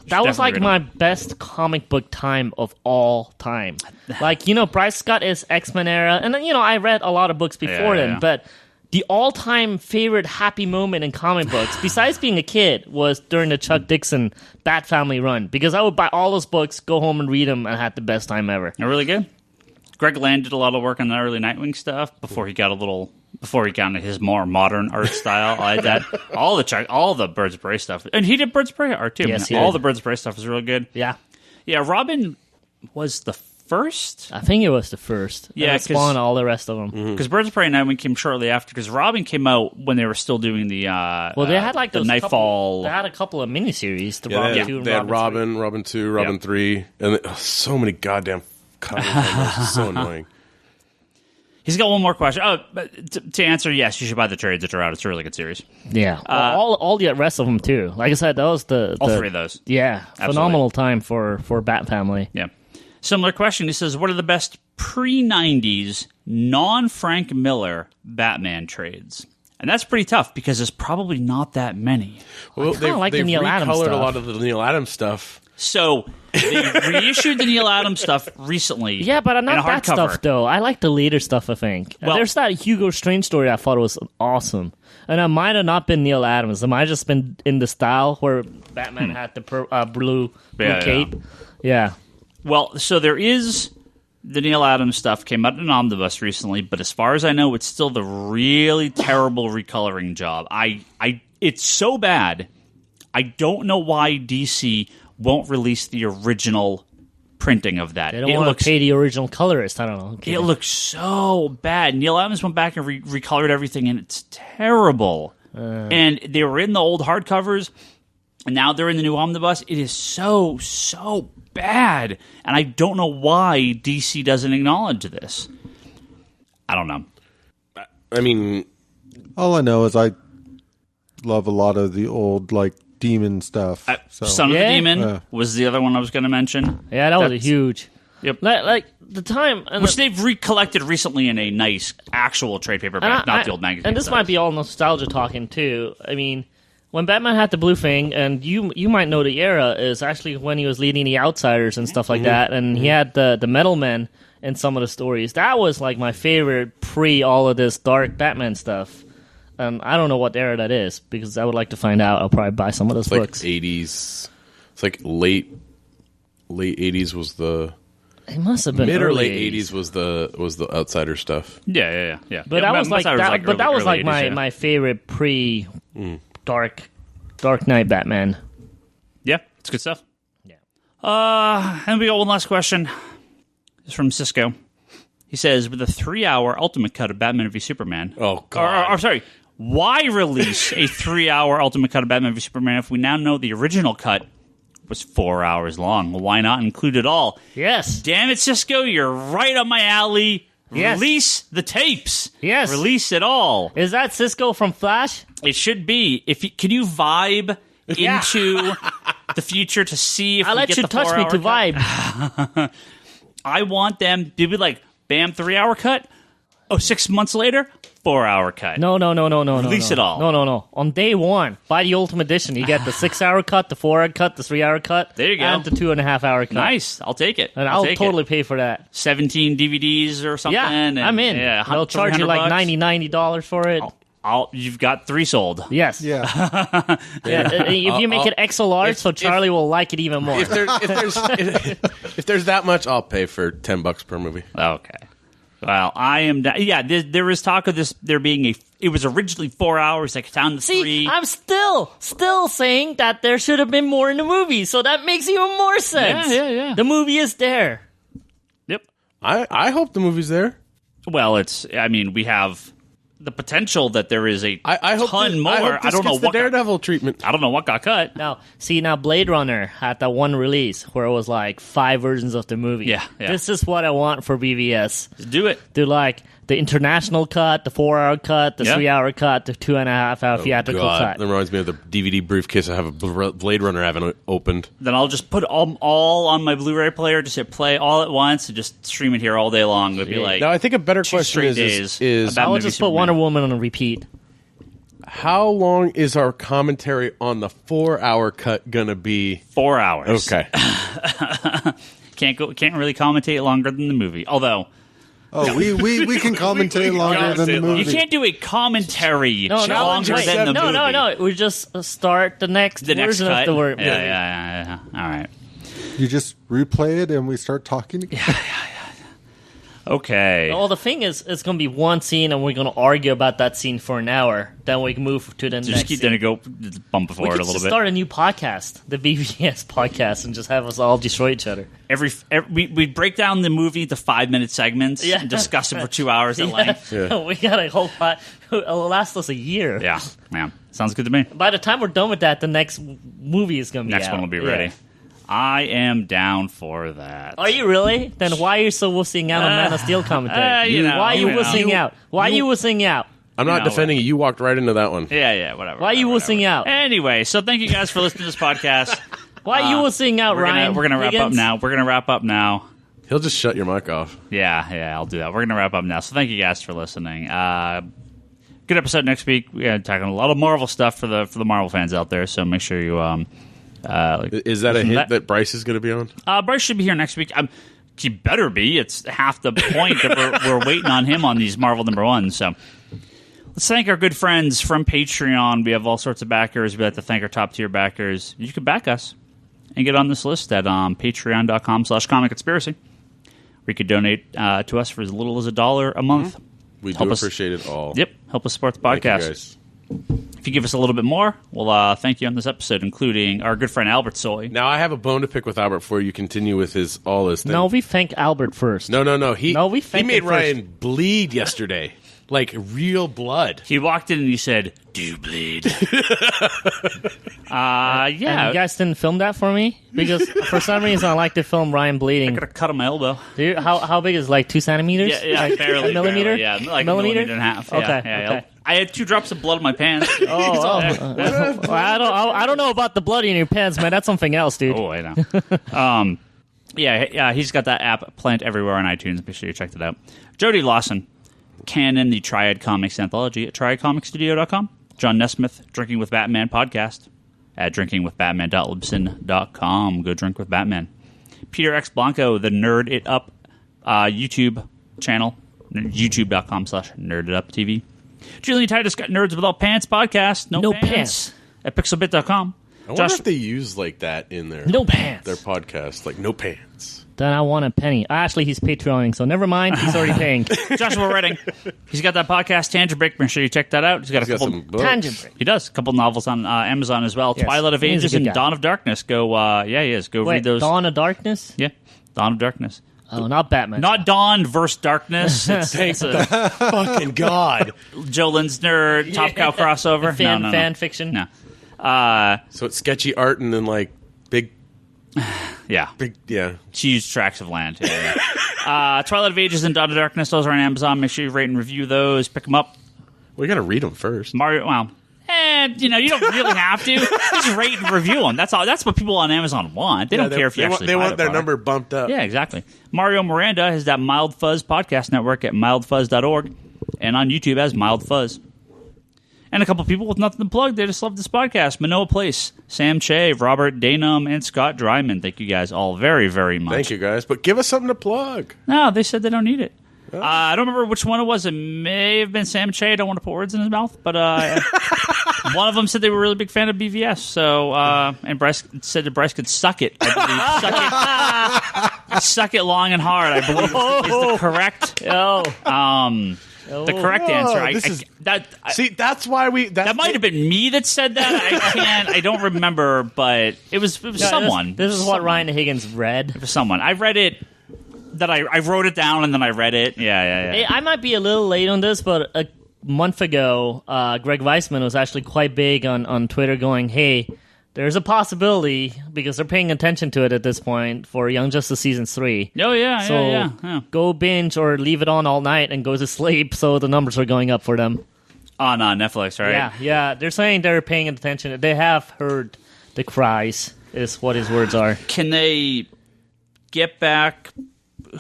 That was like my best comic book time of all time. Like, Bryce Scott is X-Men era, and then, I read a lot of books before then, but the all-time favorite happy moment in comic books, besides being a kid, was during the Chuck Dixon Bat Family run, because I would buy all those books, go home and read them, and had the best time ever. They're really good. Greg Land did a lot of work on the early Nightwing stuff before he got a little before he got into his more modern art style. I like that. All the Birds of Prey stuff. And he did Birds of Prey art, too. Yes, All the Birds of Prey stuff is really good. Yeah. Yeah, Robin was the first. I think it was the first. Yeah, it spawned all the rest of them. Because Birds of Prey and Nightwing came shortly after, because Robin came out when they were still doing the Well, they had like the those Nightfall. They had a couple of miniseries. The Yeah, Robin they had, 2 and they had Robin 3. Robin 2, Robin 3, and so many goddamn covers. It's so annoying. He's got one more question. Oh, but to answer, yes, you should buy the trades that are out. It's a really good series. Yeah, all the rest of them too. Like I said, that was All three of those. Yeah, Absolutely. phenomenal time for Bat Family. Yeah. Similar question. He says, what are the best pre-90s, non-Frank Miller Batman trades? And that's pretty tough because there's probably not that many. Well, kinda like the Neil Adams recolored stuff. a lot of the Neil Adams stuff. So they reissued the Neil Adams stuff recently. Yeah, but in a not that hardcover. stuff though. I like the later stuff. I think there's that Hugo Strange story I thought was awesome, and it might have not been Neil Adams. It might have just been in the style where Batman had the blue cape. Yeah. Well, so there is the Neil Adams stuff came out in an omnibus recently, but as far as I know, it's still the really terrible recoloring job. It's so bad. I don't know why DC won't release the original printing of that. They don't want to pay the original colorist. I don't know. Okay. It looks so bad. Neil Adams went back and recolored everything, and it's terrible. And they were in the old hardcovers, and now they're in the new omnibus. It is so bad, and I don't know why DC doesn't acknowledge this. I don't know. I mean, all I know is I love a lot of the old like demon stuff. Son of the Yeah? Demon was the other one I was going to mention. Yeah, that was a huge. Yep. Like the time, and Which they've recollected recently in a nice actual trade paperback, not the old magazine. And this stuff. might be all nostalgia talking too. I mean, when Batman had the blue thing, and you might know the era is actually when he was leading the Outsiders and stuff like that, and he had the Metal Men in some of the stories. That was like my favorite pre all of this dark Batman stuff. And I don't know what era that is because I would like to find out. I'll probably buy some of those it's like books. 80s. It's like late 80s was the It must have been mid or early late 80s was the Outsider stuff. Yeah. But that was like that. But that was like my favorite pre Dark Knight Batman. Yeah, it's good stuff. Yeah. And we got one last question. It's from Cisco. He says, with a 3-hour ultimate cut of Batman v Superman. Oh, God. Or sorry, why release a 3-hour ultimate cut of Batman v Superman if we now know the original cut was 4 hours long? Well, why not include it all? Yes. Damn it, Cisco, you're right up my alley. Yes. Release the tapes. Yes. Release it all. Is that Cisco from Flash? It should be. Can you vibe into the future to see if I we let get you the touch me 4-hour to cut? vibe. I want them to be like, bam, 3-hour cut. Oh, 6 months later, 4-hour cut. No. Release it all. No. On day one, buy the Ultimate Edition. You get the 6-hour cut, the 4-hour cut, the 3-hour cut. There you go. And the 2.5-hour cut. Nice. I'll take it. And I'll take totally it. pay for that. 17 DVDs or something. Yeah, and, I'm in. Yeah, They'll charge you like $90 for it. You've got 3 sold. Yes. Yeah. If you make it extra large, so Charlie will like it even more. If there's that much, I'll pay for $10 per movie. Okay. Well, I am. Yeah, there is talk of this. There being it was originally 4 hours. Like down to 3. See, I'm still saying that there should have been more in the movie, so that makes even more sense. Yeah. The movie is there. Yep. I hope the movie's there. Well, we have the potential that there is a I hope ton this, more. I hope this don't know gets the what Daredevil treatment. I don't know what got cut. Now Blade Runner had that one release where it was like 5 versions of the movie. Yeah. This is what I want for BVS. Just do it. Do like the international cut, the 4-hour cut, the 3-hour cut, the 2.5-hour theatrical cut. That reminds me of the DVD briefcase I have a Blade Runner I haven't opened. Then I'll just put all on my Blu-ray player, just hit play all at once, and just stream it here all day long. It'd be like Now, I think a better 2 question straight is days. I will just put Wonder Woman on a repeat. how long is our commentary on the 4-hour cut gonna be? 4 hours. Okay. Can't really commentate longer than the movie. Although we can commentate longer than the movie. you can't do a commentary longer wait, than the movie. No. We just start the next version cut. of the word. Yeah. All right. You just replay it and we start talking. Okay. Well, the thing is, it's going to be one scene, and we're going to argue about that scene for an hour. Then we can move to the next Just keep scene. going to go bump forward a little bit. Start a new podcast, the BBS podcast, and just have us all destroy each other. We break down the movie into 5-minute segments and discuss it for 2 hours at length. Yeah. We got a whole pot. It'll last us a year. Yeah, man. Sounds good to me. By the time we're done with that, the next movie is going to be Next out. one will be ready. Yeah. I am down for that. Are you really? Then why are you so wussing out on Man of Steel commentary? Why are you wussing out? Why are you wussing out? I'm not defending you. You walked right into that one. Yeah, whatever. Why are you wussing out? Anyway, so thank you guys for listening to this podcast. Why are you wussing out, Ryan? We're gonna wrap Higgins? up now. He'll just shut your mic off. Yeah, I'll do that. We're gonna wrap up now. So thank you guys for listening. Good episode next week. We're talking a lot of Marvel stuff for the Marvel fans out there. So make sure you is that a hint that Bryce is going to be on? Bryce should be here next week. He better be. It's half the point that we're waiting on him on these Marvel #1. So let's thank our good friends from Patreon. We have all sorts of backers. We like to thank our top tier backers. You can back us and get on this list at patreon.com/comicconspiracy. Where you could donate to us for as little as $1 a month. We do appreciate it all. Yep, help us support the podcast. Thank you guys. If you give us a little bit more, we'll thank you on this episode, including our good friend Albert Soy. Now I have a bone to pick with Albert before you continue with his thing. No, we thank Albert first. No. He thank made him Ryan bleed yesterday, like real blood. He walked in and he said, "Do you bleed?" And you guys didn't film that for me? Because for some reason I like to film Ryan bleeding. I could have cut on my elbow. How big is it, like 2 centimeters? Yeah, like barely. A millimeter? Barely, like millimeter? a millimeter and a half. Okay. Yeah. Okay. I had 2 drops of blood in my pants. I don't know about the blood in your pants, man. That's something else, dude. Oh, I know. He's got that app Plant everywhere on iTunes. Make sure you check it out. Jody Lawson, Canon, the Triad Comics Anthology at triadcomicstudio.com. John Nesmith, Drinking with Batman podcast at drinkingwithbatman.libsyn.com. Go drink with Batman. Peter X. Blanco, the Nerd It Up YouTube channel, youtube.com/nerdituptv. Julian Titus got Nerds Without Pants podcast. No pants. At pixelbit.com. I wonder if they use like that in their No pants. their podcast, like no pants. Then I want a penny. Actually, he's Patreoning, so never mind. He's already paying. Joshua Redding. He's got that podcast, Tangent Break. Make sure you check that out. He's got Some books. Tangent break. He does. A couple novels on Amazon as well. Yes. Twilight of He's a Ages good and guy. Dawn of Darkness. Go, he is. Go Wait, read those. Dawn of Darkness? Yeah, Dawn of Darkness. Oh, not Batman. Not Dawn versus Darkness. It's a Fucking God. Joe Linsner Top Cow crossover. No. Fan fiction. No. So it's sketchy art and then like big, Yeah. yeah. Huge tracts of land. Yeah. Twilight of Ages and Dawn of Darkness. Those are on Amazon. Make sure you rate and review those. Pick them up. Well, you got to read them first. Mario, well, you don't really have to. Just rate and review them. That's all. That's what people on Amazon want. They don't care if you actually They buy want the their product. number bumped up. Yeah, exactly. Mario Miranda has that Mild Fuzz podcast network at mildfuzz.org and on YouTube as Mild Fuzz. And a couple people with nothing to plug. They just love this podcast. Manoa Place, Sam Che, Robert Danum, and Scott Dryman. Thank you guys all very, very much. Thank you guys, but give us something to plug. No, they said they don't need it. I don't remember which one it was. It may have been Sam Che. I don't want to put words in his mouth, but one of them said they were a really big fan of BVS. So, and Bryce said that Bryce could suck it. I believe suck it long and hard. I believe is the correct. The correct answer. That's why we. That might have been me that said that. I don't remember, but it was someone. This is what Ryan Higgins read. It was someone. I read it. That I wrote it down and then I read it. Yeah. Hey, I might be a little late on this, but a month ago, Greg Weisman was actually quite big on Twitter going, hey, there's a possibility, because they're paying attention to it at this point, for Young Justice Season 3. Oh, yeah, so yeah. Go binge or leave it on all night and go to sleep, so the numbers are going up for them. On Netflix, right? Yeah. They're saying they're paying attention. They have heard the cries, is what his words are. Can they get back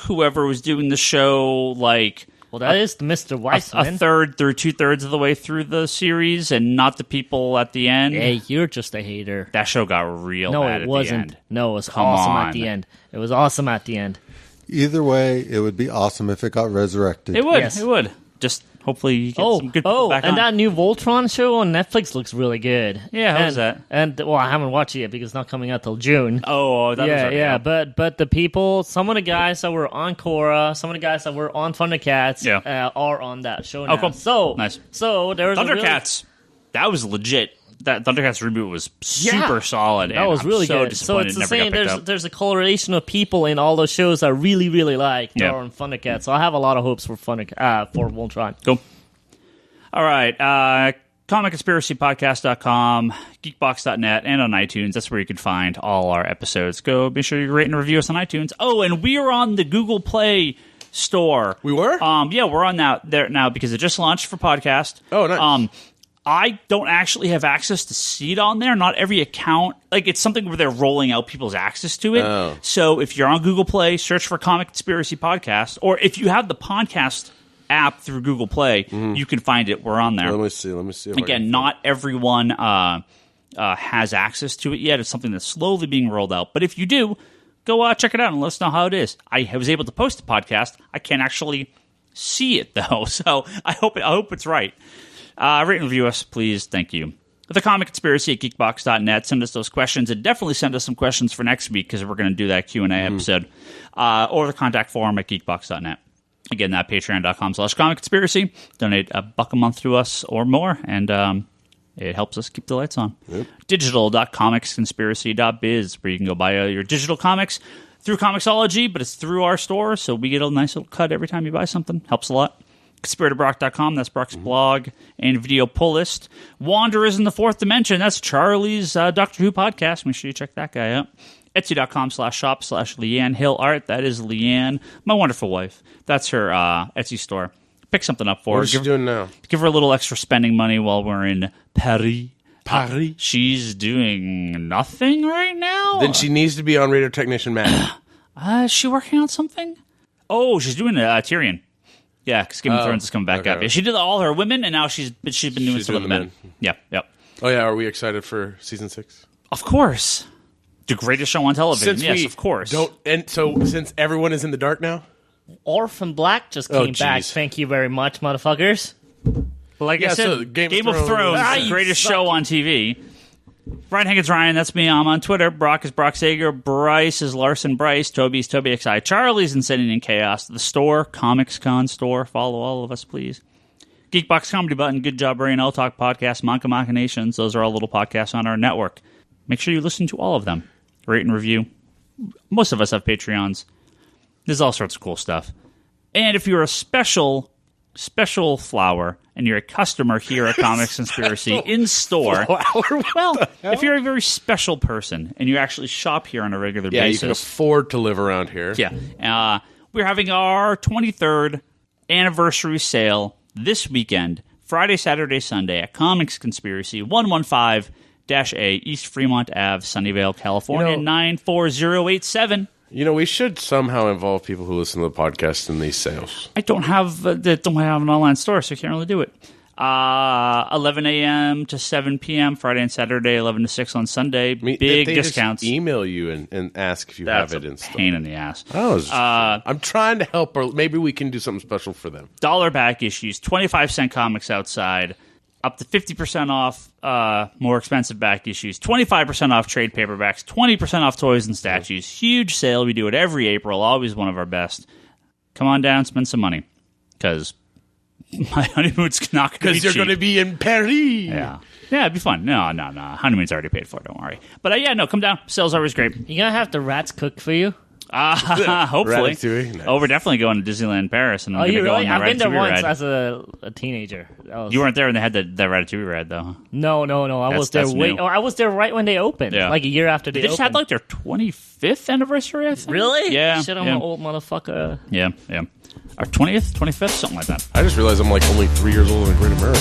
whoever was doing the show, like... Well, that is Mr. Weissman. A third through 2/3 of the way through the series, and not the people at the end. Hey, you're just a hater. That show got real bad at it wasn't. the end. No, it was awesome at the end. It was awesome at the end. Either way, it would be awesome if it got resurrected. It would. Yes. It would. Just Hopefully you get some good people back and on. that new Voltron show on Netflix looks really good. Yeah, how is that? And well, I haven't watched it yet because it's not coming out till June. Oh, that was already out. But the people, some of the guys that were on Korra, some of the guys that were on Thundercats, are on that show now. Oh, cool. So nice. So there was Thundercats. That was legit. That Thundercats reboot was super solid. That was really good. So Disappointed it's it the never got same. picked up. There's a coloration of people in all those shows I really, really like that are on Thundercats. So I have a lot of hopes for for Voltron. Cool. All right. ComicConspiracyPodcast.com, Geekbox.net, and on iTunes. That's where you can find all our episodes. Go be sure you rate and review us on iTunes. Oh, and we are on the Google Play store. We were? Yeah, we're on there now because it just launched for podcast. Oh, nice. I don't actually have access to see it on there. Not every account. Like, it's something where they're rolling out people's access to it. Oh. So if you're on Google Play, search for Comic Conspiracy Podcast. Or if you have the podcast app through Google Play, you can find it. We're on there. Let me see. Again, not everyone has access to it yet. It's something that's slowly being rolled out. But if you do, go check it out and let us know how it is. I was able to post a podcast. I can't actually see it, though. So I hope it's right. Rate and review us, please. Thank you. The Comic Conspiracy at Geekbox.net. Send us those questions, and definitely send us some questions for next week because we're going to do that Q&A episode. Or the contact form at Geekbox.net. Again, that patreon.com/Comic Conspiracy. Donate $1 a month to us or more, and it helps us keep the lights on. Yep. Digital.comicsconspiracy.biz, where you can go buy your digital comics through Comixology, but it's through our store, so we get a nice little cut every time you buy something. Helps a lot. ConspiratorBrock.com, that's Brock's blog and video pull list. Wanderers in the Fourth Dimension, that's Charlie's Doctor Who podcast. Make sure you check that guy out. Etsy.com/shop/Leanne Hill Art, that is Leanne, my wonderful wife. That's her Etsy store. Pick something up for her. What is she doing now? Give her a little extra spending money while we're in Paris. She's doing nothing right now. Then she needs to be on Radio Technician Matt. Is she working on something? Oh, she's doing Tyrion. Yeah, because Game of Thrones is coming back up. Yeah, she did all her women, and now she's been doing some of the men. Yeah, yep. Oh yeah, are we excited for season 6? Of course, the greatest show on television. Yes, of course. Since everyone is in the dark now, Orphan Black just came back. Thank you very much, motherfuckers. Like I said, so Game of Thrones is the greatest show on TV. Ryan Higgins, Ryan, that's me. I'm on Twitter. Brock is Brock Sager. Bryce is Larson Bryce. Toby's Toby XI. Charlie's Insanity and Chaos. The store, Comics Con store. Follow all of us, please. Geekbox Comedy Button. Good Job, Brain. I'll Talk Podcast. Monka Machinations. Those are all little podcasts on our network. Make sure you listen to all of them. Rate and review. Most of us have Patreons. There's all sorts of cool stuff. And if you're a special flower and you're a customer here at Comics Conspiracy in store, if you're a very special person and you actually shop here on a regular basis, you can afford to live around here. Yeah, we're having our 23rd anniversary sale this weekend, Friday, Saturday, Sunday at Comics Conspiracy, 115-A East Fremont Ave, Sunnyvale, California, 94087. We should somehow involve people who listen to the podcast in these sales. I don't have an online store, so I can't really do it. 11 a.m. to 7 p.m. Friday and Saturday, 11 to 6 on Sunday. Big discounts. Just email you and ask if you have it in store. Pain in the ass. I'm trying to help, or maybe we can do something special for them. $1 back issues, 25-cent comics outside, up to 50% off more expensive back issues, 25% off trade paperbacks, 20% off toys and statues. Huge sale. We do it every April. Always one of our best. Come on down, spend some money. Because my honeymoon's not going to be cheap. Because you're going to be in Paris. Yeah, it'd be fun. No. Honeymoon's already paid for. Don't worry. But come down. Sale's always great. You going to have the rats cook for you? Hopefully. Nice. Oh, we're definitely going to Disneyland Paris. And I'm really? I've been there once ride. as a teenager. You weren't there when they had the Ratatouille ride, though. No. I was there I was there right when they opened. Yeah. Like a year after they opened. They just had like their 25th anniversary, I think. Really? Yeah. Shit, I'm an old motherfucker. Yeah. Our 20th, 25th, something like that. I just realized I'm like only 3 years older than Great America.